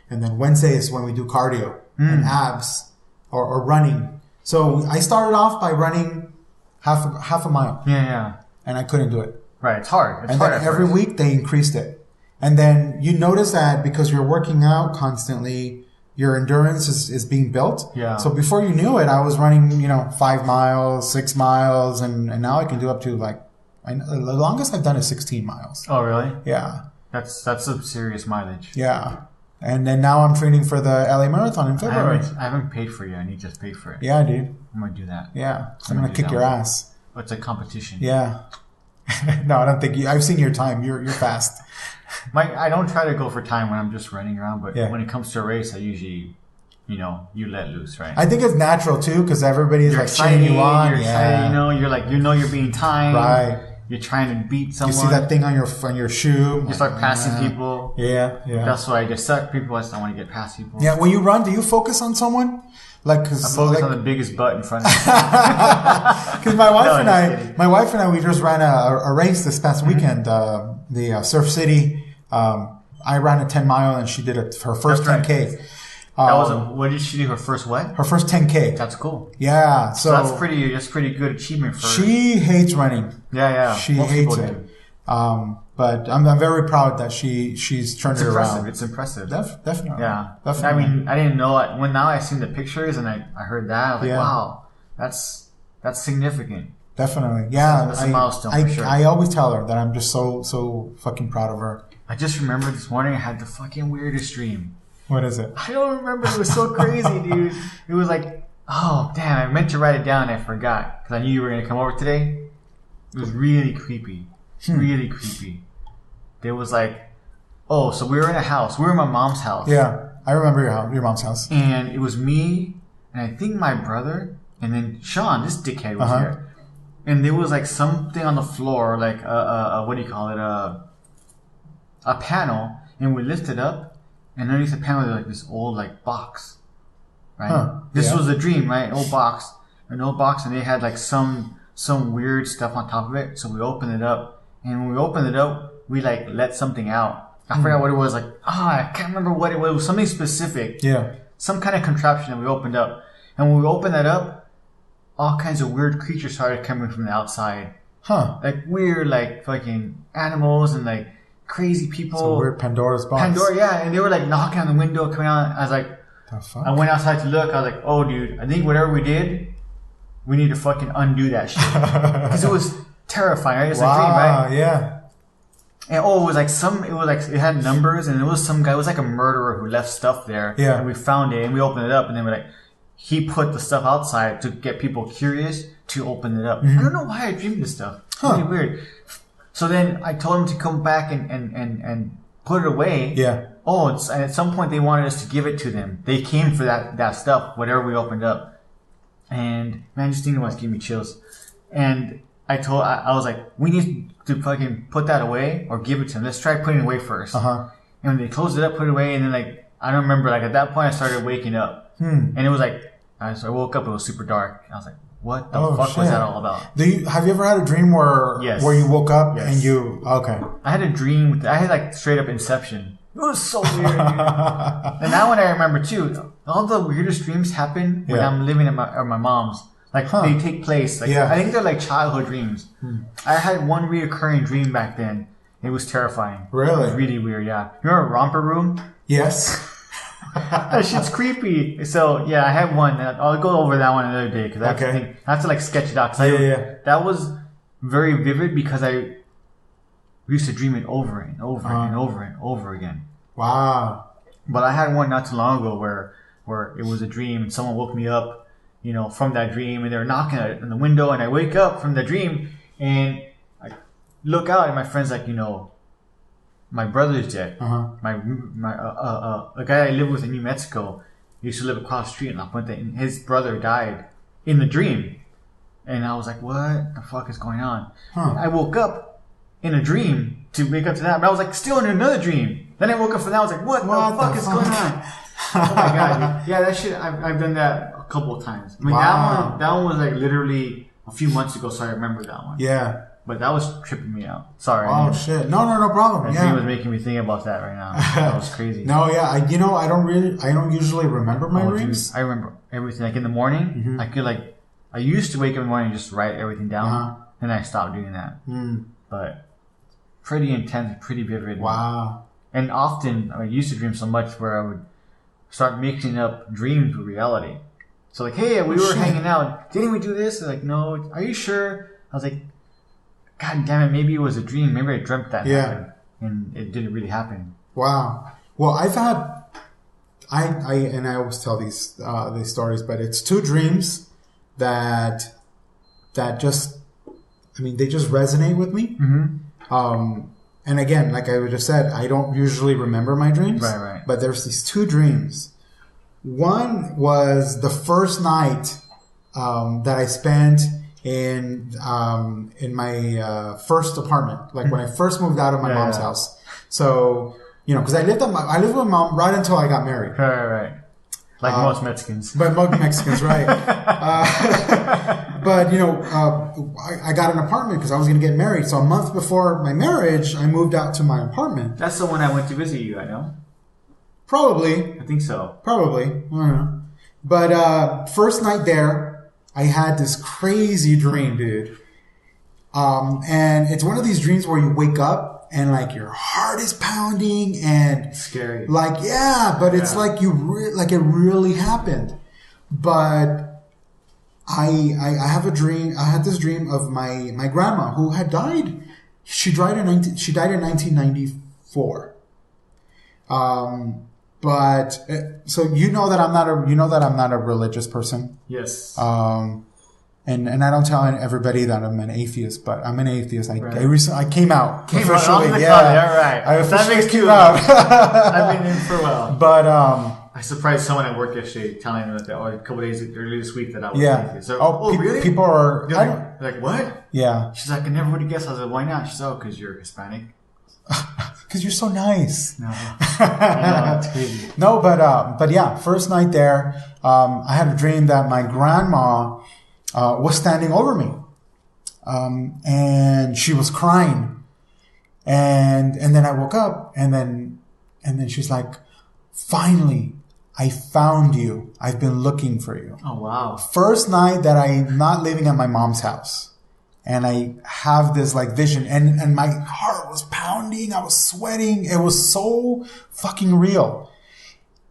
then Wednesday is when we do cardio and abs or running. So I started off by running half a mile. Yeah. And I couldn't do it. Right, it's hard. Then every week they increased it. And then you notice that because you're working out constantly, your endurance is being built. Yeah. So before you knew it, I was running, 5 miles, 6 miles, and now I can do up to the longest I've done is 16 miles. Oh, really? Yeah. That's some serious mileage. Yeah. And then now I'm training for the LA Marathon in February. I haven't paid for it. I need to pay for it. Yeah, dude. I'm going to do that. Yeah. I'm going to kick your ass. It's a competition. Yeah. No, I don't think I've seen your time. You're fast. I don't try to go for time when I'm just running around, but when it comes to a race, I usually, you let loose, right? I think it's natural too, because everybody's cheering you on. You're excited, you're being timed. Right. You're trying to beat someone. You see that thing on your shoe. You start passing people. Yeah. That's why I just suck people. I just don't want to get past people. Yeah. When you run, do you focus on someone? I focus on the biggest butt in front of me. Because my wife and I, we just ran a race this past weekend. The Surf City. I ran a 10 mile and she did her first 10K. What did she do? Her first what? Her first 10K. That's cool. Yeah. So that's pretty good achievement for her. She hates running. Yeah. She hates it. But I'm very proud that she's turned it around. It's impressive. Definitely. Yeah. Definitely. I mean, I didn't know it. Now I seen the pictures and I heard that. I was like, wow, that's significant. Definitely. Yeah. That's a milestone for sure. I always tell her that I'm just so fucking proud of her. I just remember this morning I had the fucking weirdest dream. What is it? I don't remember. It was so crazy, dude. It was like, oh, damn, I meant to write it down and I forgot. Because I knew you were going to come over today. It was really creepy. Really creepy. There was like, so we were in a house. We were in my mom's house. Yeah, I remember your mom's house. And it was me, and I think my brother, and then Sean, this dickhead was here. And there was like something on the floor, like what do you call it? A panel, and we lifted up, and underneath the panel there was like this old like box, right? This was a dream, right? An old box, and they had like some weird stuff on top of it. So we opened it up, and when we opened it up, we like let something out. I forgot what it was. Like, I can't remember what it was. It was something specific. Yeah. Some kind of contraption that we opened up, and when we opened that up, all kinds of weird creatures started coming from the outside. Like weird, like fucking animals and like crazy people. Some weird Pandora's box. Pandora, yeah. And they were like knocking on the window, coming out. I was like, the fuck? I went outside to look. I was like, oh, dude, I think whatever we did, we need to fucking undo that shit. Because it was terrifying, right? It's a dream, right? Yeah. And it had numbers, and it was some guy, it was like a murderer who left stuff there. Yeah. And we found it, and we opened it up, and then we're like, he put the stuff outside to get people curious to open it up. I don't know why I dreamed this stuff. It's really weird. So then I told him to come back and put it away. Yeah. Oh, and at some point they wanted us to give it to them. They came for that stuff, whatever we opened up. And man, just thinking about it gave me chills. And I was like, we need to fucking put that away or give it to them. Let's try putting it away first. And when they closed it up, put it away, and then like, I don't remember, like at that point I started waking up. And it was like, so I woke up, it was super dark. I was like, what the fuck was that all about? Have you ever had a dream where you woke up and you... Okay. I had a dream. I had like straight up Inception. It was so weird, dude. And that one I remember too. All the weirdest dreams happen when I'm living at my mom's. Like they take place. Like I think they're like childhood dreams. I had one reoccurring dream back then. It was terrifying. Really? It was really weird, yeah. You remember Romper Room? Yes. That shit's creepy. So yeah, I have one. I'll go over that one another day because that's the thing. I have to like sketch it out. That was very vivid because I used to dream it over and over and over and over again. Wow. But I had one not too long ago where it was a dream and someone woke me up, from that dream, and they were knocking on the window, and I wake up from the dream and I look out and my friend's like, my brother's dead. The guy I live with in New Mexico used to live across the street in La Puente, and his brother died in the dream. And I was like, what the fuck is going on? I woke up in a dream to wake up to that, but I was like still in another dream. Then I woke up from that, I was like, what the fuck is going on? Oh my god, dude. Yeah, that shit, I've done that a couple of times. I mean, that one was like literally a few months ago, so I remember that one. Yeah. But that was tripping me out. Sorry. Oh shit! No problem. That thing was making me think about that right now. That was crazy. No, yeah. I don't usually remember my dreams. Dude, I remember everything. Like in the morning, I used to wake up in the morning and just write everything down. Then I stopped doing that. But pretty intense, pretty vivid. Wow. And often I used to dream so much where I would start mixing up dreams with reality. So like, hey, we were hanging out. Didn't we do this? They're like, no. Are you sure? I was like, God damn it, maybe it was a dream. Maybe I dreamt that happened. And it didn't really happen. Wow. Well, I've had... I always tell these stories, but it's two dreams that just... I mean, they just resonate with me. And again, like I just said, I don't usually remember my dreams. Right. But there's these two dreams. One was the first night that I spent in my first apartment, like when I first moved out of my mom's house. So, because I lived with my mom right until I got married. Right. Like most Mexicans. But most Mexicans, right. But, I got an apartment because I was going to get married. So a month before my marriage, I moved out to my apartment. That's the one I went to visit you, I know. Probably. I think so. Probably. I don't know. But first night there, I had this crazy dream, dude. And it's one of these dreams where you wake up and like your heart is pounding and it's scary. Like, but it's like like it really happened. But I have a dream. I had this dream of my grandma who had died. She died in 1994. But so that I'm not a religious person. Yes. And I don't tell everybody that I'm an atheist, but I'm an atheist. I recently I came out officially. Right. I officially came out. I've been in for a while. But I surprised someone at work yesterday telling me that, or a couple days earlier this week, that I was an atheist. So, really? People are like, what? Yeah. She's like, I never would have guessed. I was like, why not? She's like, because you're Hispanic. Because you're so nice. No, it's crazy. No, but yeah, first night there, I had a dream that my grandma was standing over me, and she was crying, and then I woke up, and then she's like, "Finally, I found you. I've been looking for you." Oh wow! First night that I'm not living at my mom's house. And I have this like vision, and my heart was pounding. pounding. I was sweating. It was so fucking real.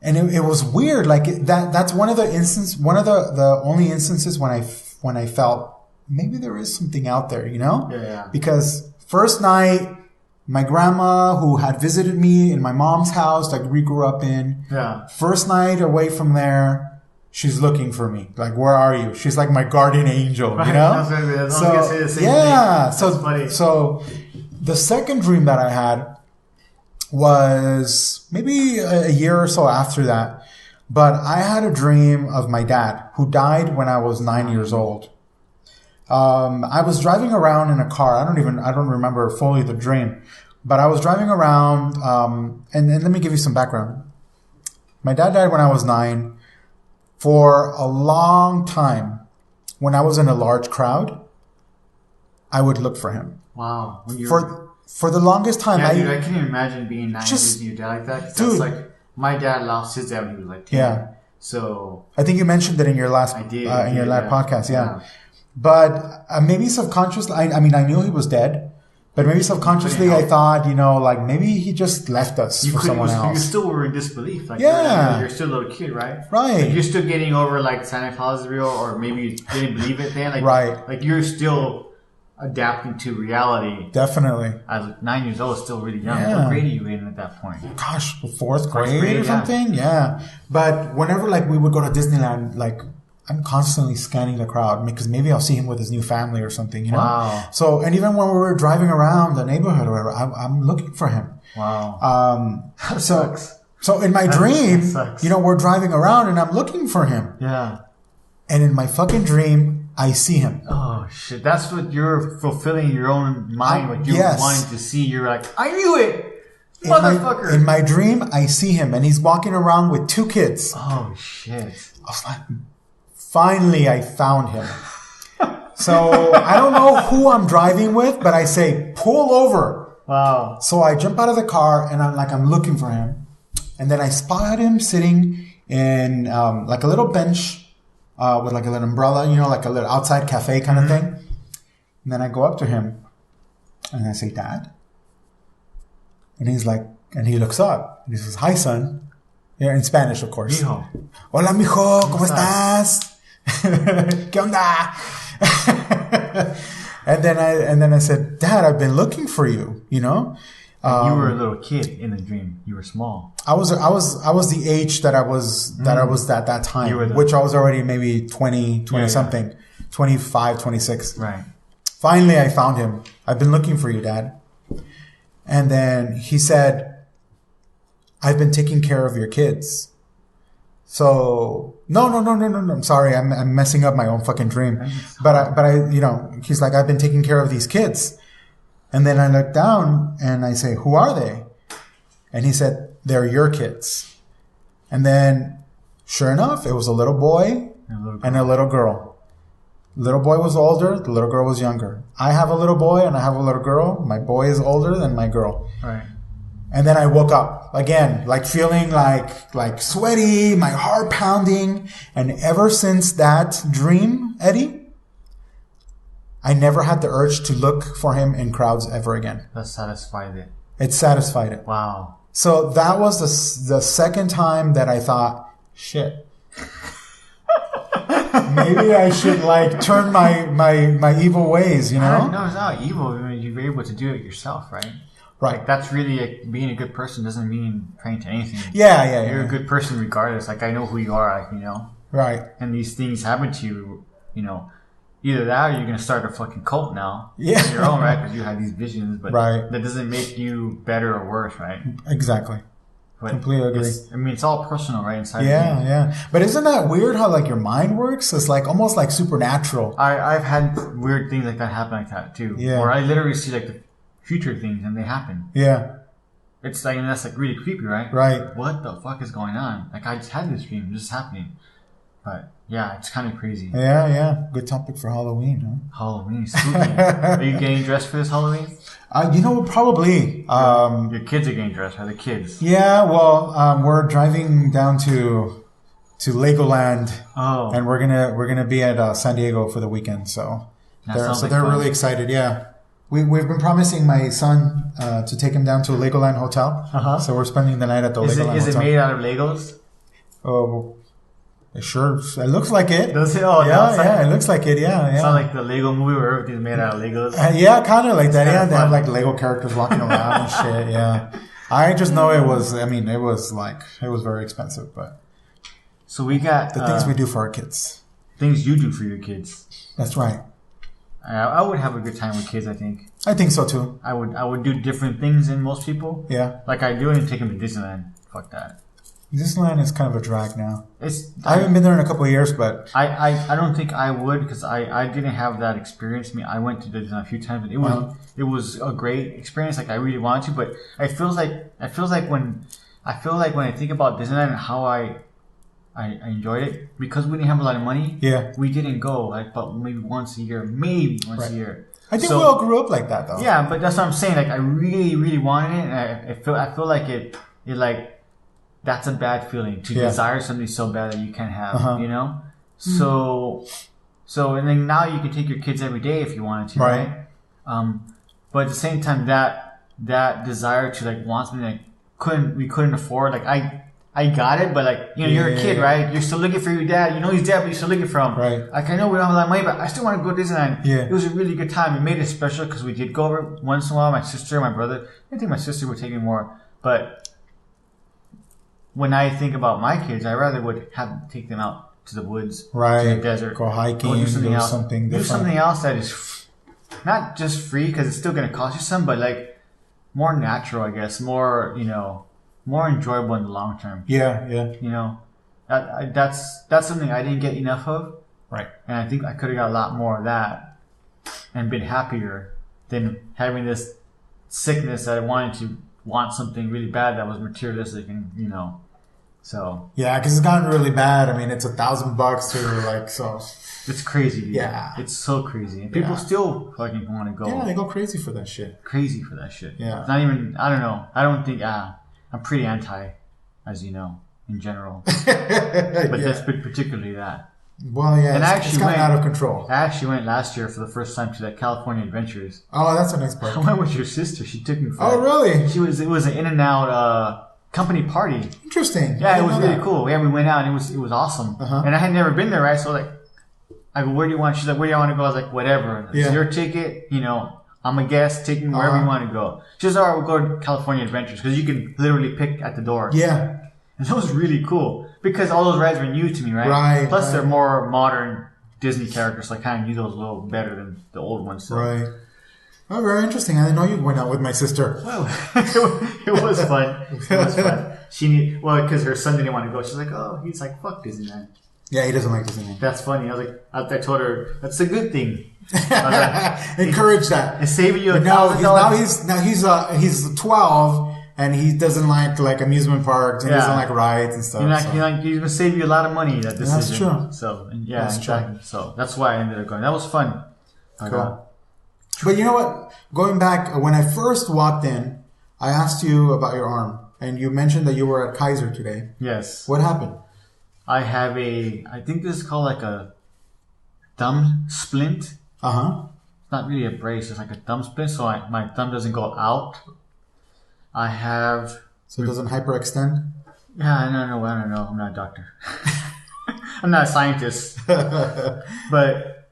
And it was weird. Like that's one of the only instances when I felt maybe there is something out there, you know? Yeah. Because first night, my grandma, who had visited me in my mom's house, like we grew up in. Yeah. First night away from there, she's looking for me. Like, where are you? She's like my guardian angel, you know? I was gonna say the same thing. That's funny. So the second dream that I had was maybe a year or so after that. But I had a dream of my dad, who died when I was 9 years old. I was driving around in a car. I don't remember fully the dream, but I was driving around. And let me give you some background. My dad died when I was 9. For a long time, when I was in a large crowd, I would look for him. Wow. For the longest time, I can't even imagine being 9 years and your dad like that. Dude, that's like my dad lost his dad when he was like 10. Yeah. So I think you mentioned it in your last podcast. Yeah. But maybe subconsciously, I mean, I knew he was dead, but maybe subconsciously I thought, you know, like maybe he just left us for someone else. You still were in disbelief. Like, you're still a little kid, right? Right. Like, you're still getting over like Santa Claus is real, or maybe you didn't believe it then. Like, right. Like you're still adapting to reality. Definitely. As 9 years old, still really young. What grade are you in at that point? Gosh, fourth grade or something? Yeah. But whenever like we would go to Disneyland, like I'm constantly scanning the crowd because maybe I'll see him with his new family or something, you know? Wow. So, and even when we were driving around the neighborhood or whatever, I'm looking for him. Wow. That sucks. So in my dream, you know, we're driving around and I'm looking for him. Yeah. And in my fucking dream, I see him. Oh shit. That's what you're fulfilling in your own mind. What you're wanting to see. You're like, I knew it! Motherfucker! In my dream, I see him and he's walking around with 2 kids. Oh shit. I was like, finally, I found him. So I don't know who I'm driving with, but I say, pull over. Wow. So I jump out of the car and I'm looking for him. And then I spot him sitting in like a little bench with like a little umbrella, you know, like a little outside cafe kind of thing. And then I go up to him and I say, Dad. And he's like, and he looks up and he says, hi, son. Yeah, in Spanish, of course. Mijo. Hola, mijo, ¿cómo estás? ¿Qué onda? and then I said, Dad, I've been looking for you, you know? You were a little kid in the dream. You were small. I was the age that I was at that time, which I was already maybe 20 something, 25, 26. Right. Finally, I found him. I've been looking for you, Dad. And then he said, I've been taking care of your kids. So, no. I'm sorry. I'm messing up my own fucking dream. But I, you know, he's like, I've been taking care of these kids. And then I look down and I say, who are they? And he said, they're your kids. And then, sure enough, it was a little boy and a little girl. Little boy was older. The little girl was younger. I have a little boy and I have a little girl. My boy is older than my girl. Right. And then I woke up again, like feeling like sweaty, my heart pounding. And ever since that dream, Eddie, I never had the urge to look for him in crowds ever again. That satisfied it. It satisfied it. Wow. So that was the second time that I thought, shit. Maybe I should like turn my evil ways, you know? No, it's not evil. I mean, you're able to do it yourself, right? Right. Like, that's really being a good person doesn't mean praying to anything. Yeah. You're a good person regardless. Like, I know who you are, like, you know? Right. And these things happen to you, you know. Either that or you're going to start a fucking cult now. Yeah. On your own, right? Because you have these visions. But right. That doesn't make you better or worse, right? Exactly. But completely agree. I mean, it's all personal, right? Inside yeah. But isn't that weird how like your mind works? It's like almost like supernatural. I've had weird things like that happen like that too. Yeah. Where I literally see like the future things and they happen. Yeah. It's like, and that's like really creepy, right? Right. What the fuck is going on? Like I just had this dream, this is happening. But yeah, it's kind of crazy. Yeah. Good topic for Halloween, huh? Halloween, spooky. Are you getting dressed for this Halloween? You know, probably. Your kids are getting dressed, are the kids? Yeah, well, we're driving down to Legoland. Oh. And we're gonna be at San Diego for the weekend, so they're really excited. Yeah. we've been promising my son to take him down to Legoland Hotel. So we're spending the night at the Legoland Hotel. Is it made out of Legos? Oh, sure. It looks like it. Does it? Oh, yeah, it looks like it. Yeah. It's not like the Lego movie where everything's made out of Legos. Yeah, kind of like that. Yeah, they have like Lego characters walking around and shit. Yeah. I just know it was. I mean, it was very expensive, but. So we got the things we do for our kids. Things you do for your kids. That's right. I would have a good time with kids, I think. I think so too. I would do different things than most people. Yeah. Like I do and take them to Disneyland. Fuck that. Disneyland is kind of a drag now. I haven't been there in a couple of years, but I don't think I would because I didn't have that experience. I mean, I went to Disneyland a few times and it was a great experience. Like I really wanted to, but I feel like when I think about Disneyland and how I enjoyed it because we didn't have a lot of money. Yeah, we didn't go like but maybe once a year, a year. I think we all grew up like that though. Yeah, but that's what I'm saying. Like I really, really wanted it, and I feel like it like that's a bad feeling to desire something so bad that you can't have. You know. So and then now you can take your kids every day if you wanted to, right? But at the same time, that desire to like want something that we couldn't afford. Like I got it, but like, you know, you're a kid, right? You're still looking for your dad. You know he's dead, but you're still looking for him. Right. Like, I know we don't have a lot of money, but I still want to go to Disneyland. Yeah. It was a really good time. It made it special because we did go over once in a while. My sister, my brother. I think my sister would take me more. But when I think about my kids, I rather would take them out to the woods, to the desert. Go hiking, do something different. Do something else that is not just free because it's still going to cost you some, but like more natural, I guess. More, you know, more enjoyable in the long term. Yeah. You know, that's something I didn't get enough of. Right. And I think I could have got a lot more of that and been happier than having this sickness that I wanted to want something really bad that was materialistic and, you know, so. Yeah, because it's gotten really bad. I mean, it's $1,000 to like, so. It's crazy. Dude. Yeah. It's so crazy. And people still fucking want to go. Yeah, they go crazy for that shit. Yeah. It's not even, I don't know. I don't think, I'm pretty anti, as you know, in general. But that's particularly that. Well, yeah, and it's gotten out of control. I actually went last year for the first time to that California Adventures. Oh, that's a nice part. I went with your sister. She took me for Oh, really? It was an In-N-Out company party. Interesting. Yeah, it was really cool. Yeah, we went out and it was awesome. And I had never been there, right? So like, I go, where do you want? She's like, where do you want to go? I was like, whatever. It's your ticket, you know. I'm a guest, take me wherever you want to go. She says, all right, we'll go to California Adventures because you can literally pick at the door. Yeah. And that was really cool because all those rides were new to me, right? Right. Plus, they're more modern Disney characters, so I kind of knew those a little better than the old ones. So. Right. Oh, very interesting. I didn't know you went out with my sister. Well, it was fun. It was fun. Because her son didn't want to go. She's like, oh, he's like, fuck Disneyland. Yeah, he doesn't like Disneyland. That's funny. I was like, I told her that's a good thing. Encourage that. It's saving you $1,000. He's 12 and he doesn't like amusement parks and he doesn't like rides and stuff. He's gonna save you a lot of money. That decision. That's true. So that's exactly. True. So that's why I ended up going. That was fun. Cool. But you know what? Going back when I first walked in, I asked you about your arm and you mentioned that you were at Kaiser today. Yes. What happened? I have I think this is called like a thumb splint. It's not really a brace, it's like a thumb splint, so my thumb doesn't go out. So it doesn't hyperextend? Yeah, I don't know. I'm not a doctor. I'm not a scientist. But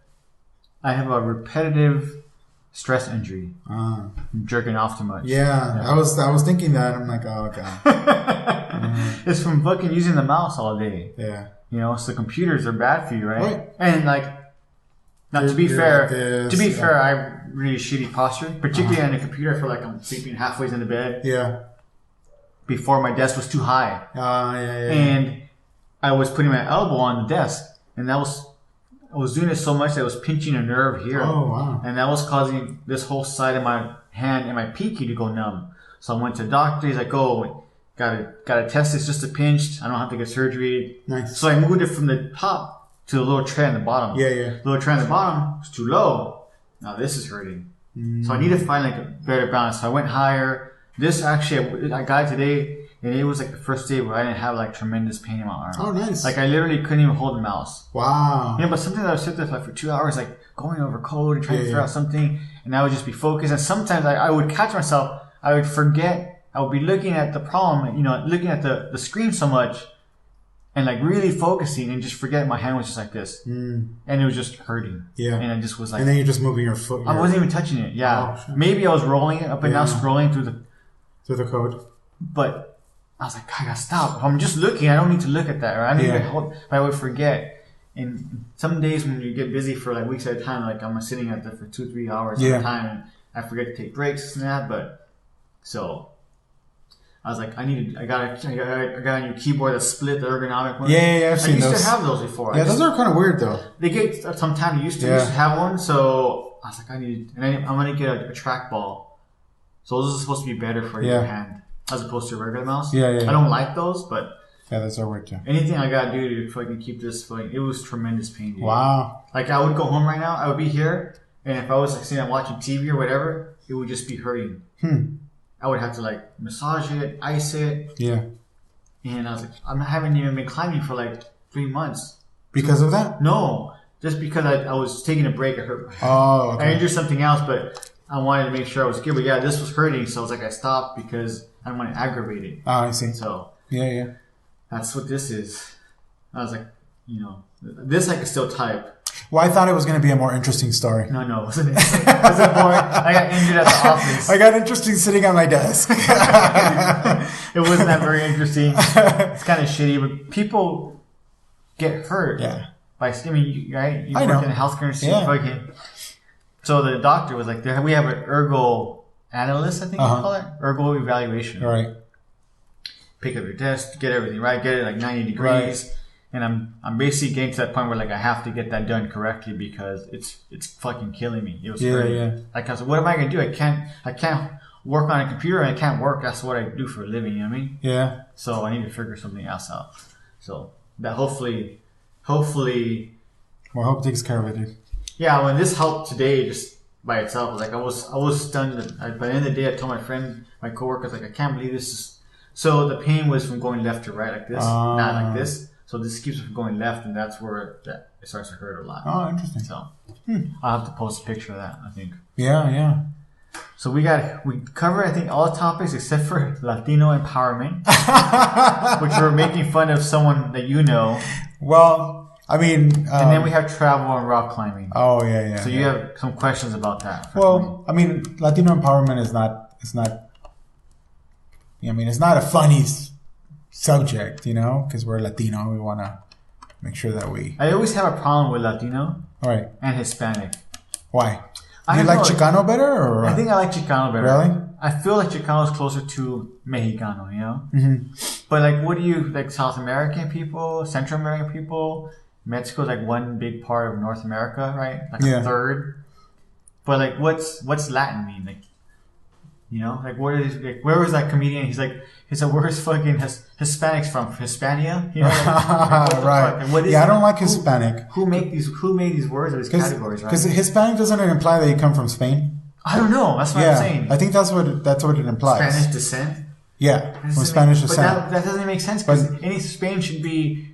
I have a repetitive stress injury. I'm jerking off too much. Yeah. I was thinking that. I'm like, oh, God. It's from fucking using the mouse all day. Yeah. You know, so computers are bad for you, right? And like, now to be fair, I have really shitty posture, particularly on the computer. I feel like I'm sleeping halfway in the bed. Yeah. Before my desk was too high. And I was putting my elbow on the desk, and I was doing it so much that I was pinching a nerve here. Oh, wow. And that was causing this whole side of my hand and my pinky to go numb. So I went to the doctor. He's like, oh, gotta test this, just a pinch. I don't have to get surgery. Nice. So I moved it from the top to the little tray on the bottom. Yeah. The little tray on the bottom was too low. Now this is hurting. So I need to find like a better balance. So I went higher. This actually, I got it today. And it was like the first day where I didn't have like tremendous pain in my arm. Oh, nice. Like I literally couldn't even hold the mouse. Wow. Yeah, but sometimes I would sit there like for 2 hours, like going over code and trying to figure out something, and I would just be focused. And sometimes I would catch myself, I would forget, I would be looking at the problem, looking at the screen so much, and like really focusing, and just forget my hand was just like this, and it was just hurting. Yeah, and I just was like, and then you're just moving your foot. I wasn't even touching it. Yeah, maybe I was rolling it up and down, scrolling through the code, but I was like, I gotta stop. If I'm just looking, I don't need to look at that, right? I need to hold, but I would forget. And some days when you get busy for like weeks at a time, like I'm sitting at there for 2-3 hours at a time, and I forget to take breaks and that. But so I was like, I got a new keyboard that split the ergonomic one. Yeah, I've seen those. I used to have those before. Yeah, those are kind of weird though. They get some time. I used to have one, so I was like, I'm gonna get a trackball. So those are supposed to be better for your hand as opposed to a regular mouse. Yeah. I don't like those, but. Yeah, those are weird too. Anything I gotta do to fucking keep this fucking, it was tremendous pain, dude. Wow. Like I would go home right now, I would be here, and if I was like sitting and watching TV or whatever, it would just be hurting. I would have to like massage it, ice it. Yeah. And I was like, I haven't even been climbing for like 3 months. Because of that? No. Just because I was taking a break. I hurt. Oh, okay. I had to do something else, but I wanted to make sure I was good. But yeah, this was hurting, so I was like, I stopped because I don't want to aggravate it. Oh, I see. So. Yeah. That's what this is. I was like, this I could still type. Well, I thought it was going to be a more interesting story. No, it wasn't. It wasn't boring. I got injured at the office. I got interesting sitting on my desk. It wasn't that very interesting. It's kind of shitty, but people get hurt. Yeah. You work in the healthcare industry. Yeah. So the doctor was like, we have an ergo analyst, I think you call it. Ergo evaluation. Right. Pick up your desk, get everything right, get it like 90 degrees. Right. And I'm basically getting to that point where like I have to get that done correctly because it's fucking killing me. It was hurting. Yeah. Like I was like, what am I gonna do? I can't work on a computer and I can't work. That's what I do for a living, you know what I mean? Yeah. So I need to figure something else out. So that hopefully well, hope takes care of it, dude. Yeah, when this helped today just by itself, like I was stunned. By the end of the day I told my coworkers, like, I can't believe this is. So the pain was from going left to right like this, not like this. So this keeps it from going left, and that's where it starts to hurt a lot. Oh, interesting. So I'll have to post a picture of that, I think. Yeah. So we covered, I think, all topics except for Latino empowerment, which we're making fun of someone that you know. Well, I mean... and then we have travel and rock climbing. Oh, yeah. So you have some questions about that. Well, I mean, Latino empowerment is not... I mean, it's not a funny subject, because we're Latino. We want to make sure that we... I always have a problem with Latino right. and Hispanic. Why? You like Chicano better? Or? I think I like Chicano better. Really? I feel like Chicano is closer to Mexicano, Mm-hmm. But like, what do you, like South American people, Central American people, Mexico is like one big part of North America, right? Like a third. But like, what's Latin mean? Like, like where was that comedian? He said, where's fucking Hispanics from? Hispania? Right. Like, I don't like Hispanic. Who made these words or these categories, right? Because Hispanic doesn't it imply that you come from Spain? I don't know. That's what I'm saying. I think that's what it implies. Spanish descent? Yeah, from Spanish descent. But that doesn't make sense because any Spain should be...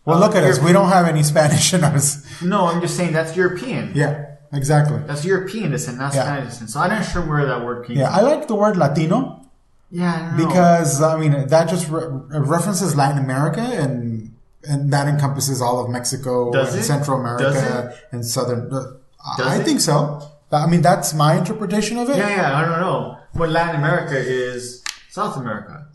Well, look at us. We don't have any Spanish in us. No, I'm just saying that's European. Yeah. Exactly. That's European descent, not Spanish descent. So I'm not sure where that word came from. Yeah, I like the word Latino. Yeah, I don't know. Because, I mean, that just references Latin America and that encompasses all of Mexico and Central America and Southern. I think so. I mean, that's my interpretation of it. Yeah, I don't know. But Latin America is South America.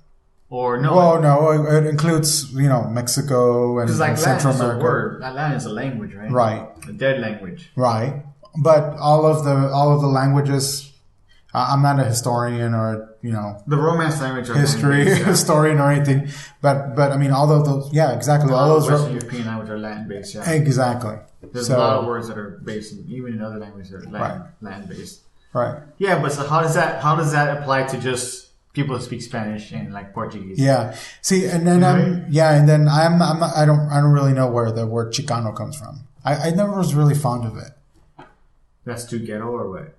Or no? Well, no, it includes, Mexico and Central America. Is a word. Latin is a language, right? Right. A dead language. Right. But all of the languages, I'm not a historian or, the Romance language or history historian or anything. But I mean, all of those, exactly. All those Western European language are Latin based, yeah. Exactly. There's a lot of words that are based even in other languages that are Latin based. Right. Yeah, but so how does that apply to just people who speak Spanish and like Portuguese? Yeah. See, and then I don't really know where the word Chicano comes from. I never was really fond of it. That's too ghetto or what?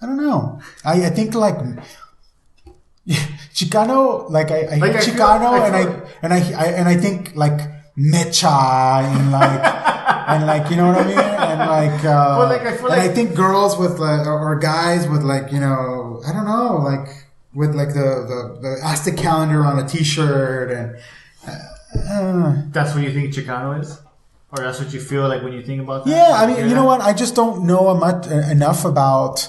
I don't know. I think like Chicano, like I hear Chicano, and I think like mecha and like you know what I mean, and like I think girls with or guys with like I don't know, like with like the Aztec calendar on a t-shirt and that's what you think Chicano is, or that's what you feel like when you think about that. Yeah, I mean, you know what? I just don't know enough about.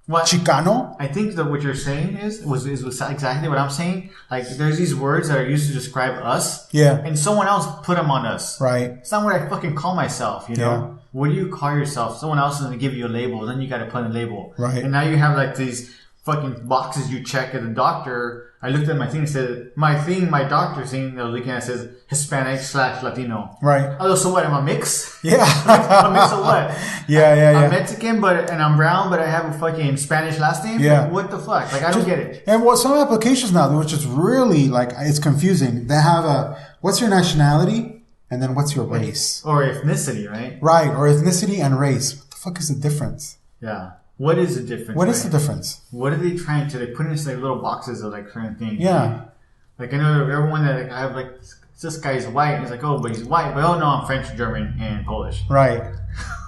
What? Chicano? I think that what you're saying is exactly what I'm saying. Like, there's these words that are used to describe us. Yeah. And someone else put them on us. Right. It's not what I fucking call myself, you know? Yeah. What do you call yourself? Someone else is going to give you a label, then you got to put in a label. Right. And now you have like these fucking boxes you check at the doctor. I looked at my thing and said, my doctor thing that I was looking at says Hispanic/Latino. Right. Oh, so what? Am I mix? Yeah. I'm mix of what? Yeah. I'm Mexican, and I'm brown, but I have a fucking Spanish last name? Yeah. What the fuck? Like, I don't get it. And some applications now, which is really, like, it's confusing. They have what's your nationality? And then what's your race? Or ethnicity, right? Right. Or ethnicity and race. What the fuck is the difference? Yeah. What is the difference? What is the difference? What are they trying to put in like little boxes of like certain things? Yeah. Like I know everyone that like, I have like this guy's white. He's like, oh, but he's white. But oh no, I'm French, German, and Polish. Right.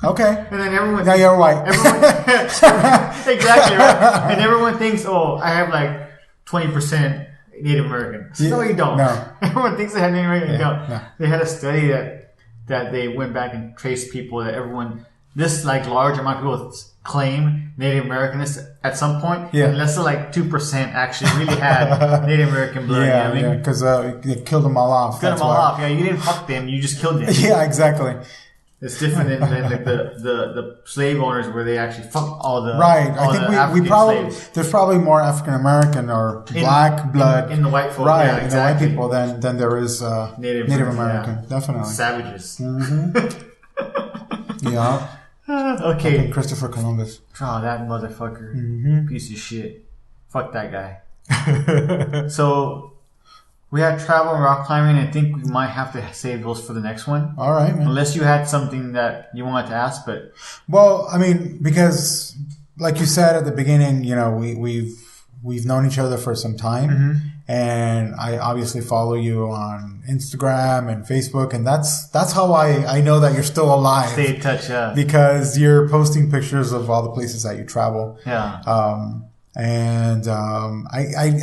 Okay. And then everyone. Now you're white. Exactly right. And everyone thinks, oh, I have like 20% Native American. No, you don't. No. Everyone thinks they have Native American. You don't. No. They had a study that they went back and traced people that everyone. This like large amount of people claim Native Americanists at some point, and less than like 2% actually really had Native American blood. Yeah, because they killed them all off. Killed them all off. Yeah, you didn't fuck them, you just killed them. Yeah, exactly. It's different than like the slave owners where they actually fuck all the right. All I think we probably slaves. There's probably more African American or black blood in the white folk, right? Yeah, exactly. In the white people than there is Native American. Yeah. Definitely savages. Mm-hmm. Yeah. Okay. Like Christopher Columbus. Oh, that motherfucker. Mm-hmm. Piece of shit. Fuck that guy. So, we had travel and rock climbing. I think we might have to save those for the next one. All right, man. Unless you had something that you wanted to ask, but... Well, I mean, because, like you said at the beginning, we've known each other for some time. Mm-hmm. And I obviously follow you on Instagram and Facebook, and that's how I know that you're still alive. Stay in touch, yeah. Because you're posting pictures of all the places that you travel. Yeah. I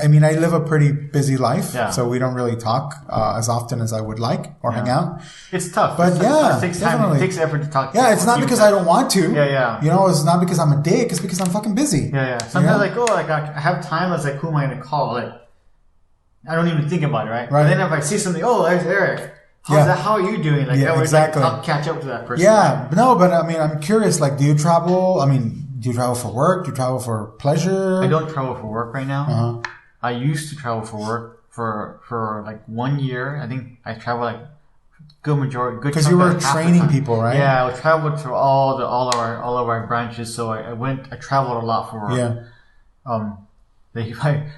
mean, I live a pretty busy life, so we don't really talk as often as I would like or hang out. It's tough. But it takes time. definitely. It takes effort to talk to people. Yeah, it's not because I don't want to. Yeah. It's not because I'm a dick. It's because I'm fucking busy. Yeah. Sometimes I have time. I was like, who am I going to call? Like, I don't even think about it, right? But then if I see something, oh, there's Eric. How are you doing? Like, exactly. I'll catch up to that person. Yeah, right? No, but I mean, I'm curious. Like, do you travel? I mean, do you travel for work? Do you travel for pleasure? I don't travel for work right now. Uh-huh. I used to travel for work for like 1 year. I think I traveled like good because you were training people, right? Yeah, I traveled to all of our branches. So I traveled a lot for work. Yeah.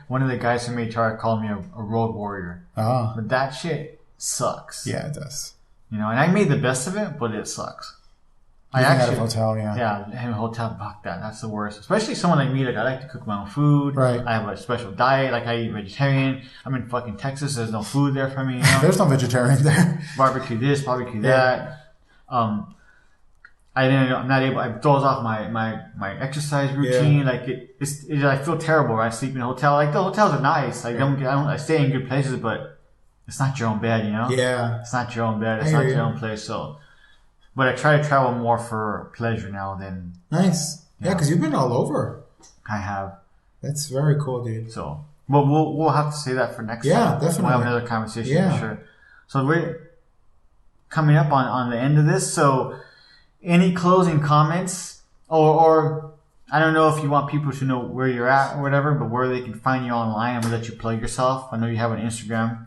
One of the guys from HR called me a road warrior. Oh. But that shit sucks. Yeah, it does. And I made the best of it, but it sucks. Living at a hotel, yeah. Yeah, having a hotel, fuck that. That's the worst. Especially someone like me, like I like to cook my own food. Right. I have a special diet, like I eat vegetarian. I'm in fucking Texas, there's no food there for me. There's no vegetarian there. Barbecue this, barbecue that. I'm not able. It throws off my exercise routine. Yeah. Like I feel terrible. Right? I sleep in a hotel. Like the hotels are nice. Like I stay in good places, but it's not your own bed. Yeah. It's not your own bed. It's not your own place. So, but I try to travel more for pleasure now than. Nice. Yeah, because you've been all over. I have. That's very cool, dude. So, but we'll have to say that for next time. Yeah, definitely. We'll have another conversation for sure. So we're coming up on the end of this. So. Any closing comments, or I don't know if you want people to know where you're at or whatever, but where they can find you online. I'm gonna let you plug yourself. I know you have an Instagram.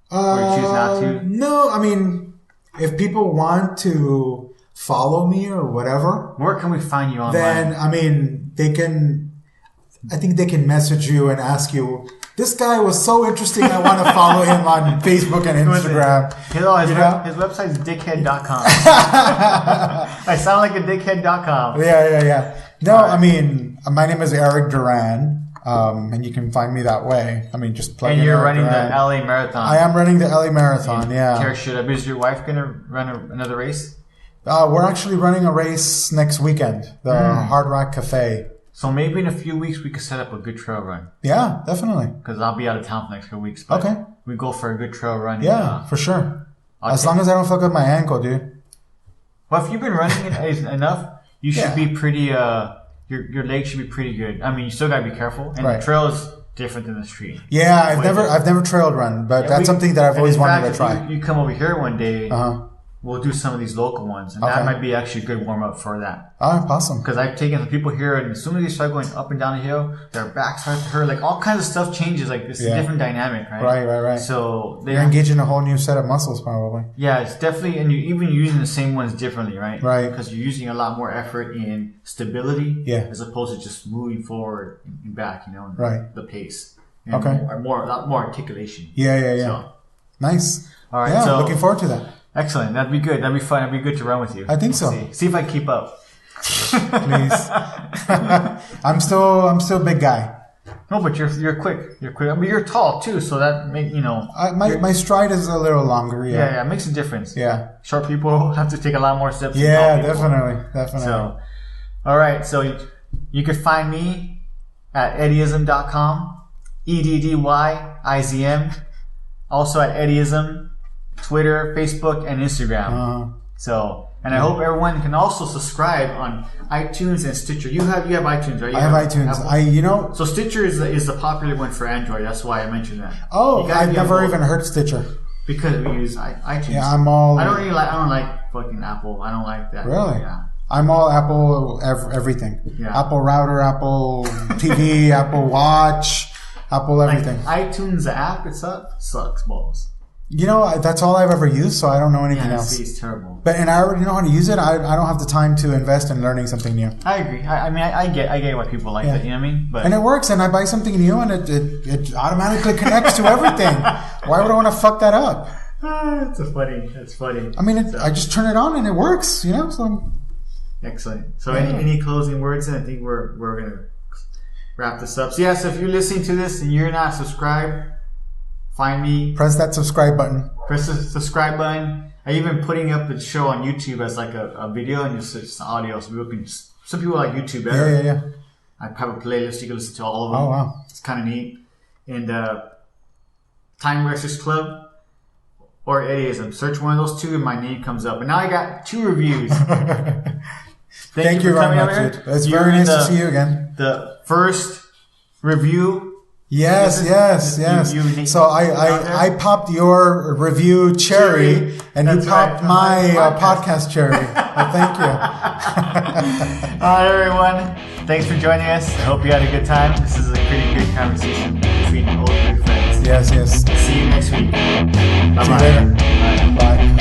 Or you choose not to. No, I mean, if people want to follow me or whatever, where can we find you online? Then I mean, they can. I think they can message you and ask you. This guy was so interesting. I want to follow him on Facebook and Instagram. His website is dickhead.com. I sound like a dickhead.com. Yeah. No, right. I mean, my name is Eric Duran. And you can find me that way. I mean, just plug in. And you're running the LA Marathon. I am running the LA Marathon, yeah. Is your wife going to run another race? We're actually running a race next weekend, the Hard Rock Cafe. So maybe in a few weeks we could set up a good trail run. Yeah, definitely. Because I'll be out of town for the next few weeks. But okay. We go for a good trail run. Yeah, for sure. As long as I don't fuck up my ankle, dude. Well, if you've been running it enough, you should be pretty, your legs should be pretty good. I mean, you still gotta be careful. And the trail is different than the street. Yeah, I've never trailed run, but that's something that I've always wanted to try. You come over here one day, we'll do some of these local ones, and that might be actually a good warm up for that. Oh, awesome. Because I've taken some people here, and as soon as they start going up and down the hill, their backs start to hurt. Like all kinds of stuff changes. Like it's a different dynamic, right? Right. So you're engaging a whole new set of muscles, probably. Yeah, it's definitely, and you're even using the same ones differently, right? Right. Because you're using a lot more effort in stability, as opposed to just moving forward and back. The pace. And a lot more articulation. Yeah. So. Nice. All right. Yeah, looking forward to that. Excellent. That'd be good. That'd be fun. That'd be good to run with you. I think so. See if I keep up. Please. I'm still a big guy. No, but you're quick. You're quick. I mean, you're tall too, so that my stride is a little longer. Yeah, it makes a difference. Yeah. Short people have to take a lot more steps. Yeah, definitely. So, all right. So you can find me at eddyizm.com. EDDYIZM. Also at eddyizm. Twitter, Facebook, and Instagram. And I hope everyone can also subscribe on iTunes and Stitcher. You have iTunes, right? I have iTunes. Apple. So Stitcher is the popular one for Android. That's why I mentioned that. Oh, I've never even heard Stitcher. Because we use iTunes. Yeah, I don't like fucking Apple. I don't like that. Really? Yeah. I'm all Apple everything. Yeah. Apple router, Apple TV, Apple Watch, Apple everything. Like iTunes, the app itself sucks balls. That's all I've ever used, so I don't know anything else. It's terrible. But I already know how to use it. I don't have the time to invest in learning something new. I agree. I get why people like that. You know what I mean? And it works. And I buy something new, and it automatically connects to everything. Why would I want to fuck that up? It's funny. I mean, I just turn it on and it works. So excellent. So any closing words? And I think we're gonna wrap this up. So so if you're listening to this and you're not subscribed, find me. Press that subscribe button. Press the subscribe button. I even putting up the show on YouTube as like a video and just audio, so people can. Some people like YouTube better. Yeah. I have a playlist. You can listen to all of them. Oh wow, it's kind of neat. And Time Wasters Club or Eddyism. Search one of those two, and my name comes up. And now I got 2 reviews. Thank you very much. It's very nice to see you again. The first review. Yes. So I popped your review cherry, and you popped my podcast cherry. Thank you. All right, everyone. Thanks for joining us. I hope you had a good time. This is a pretty good conversation between old good friends. Yes. See you next week. Bye-bye. See you later. Bye.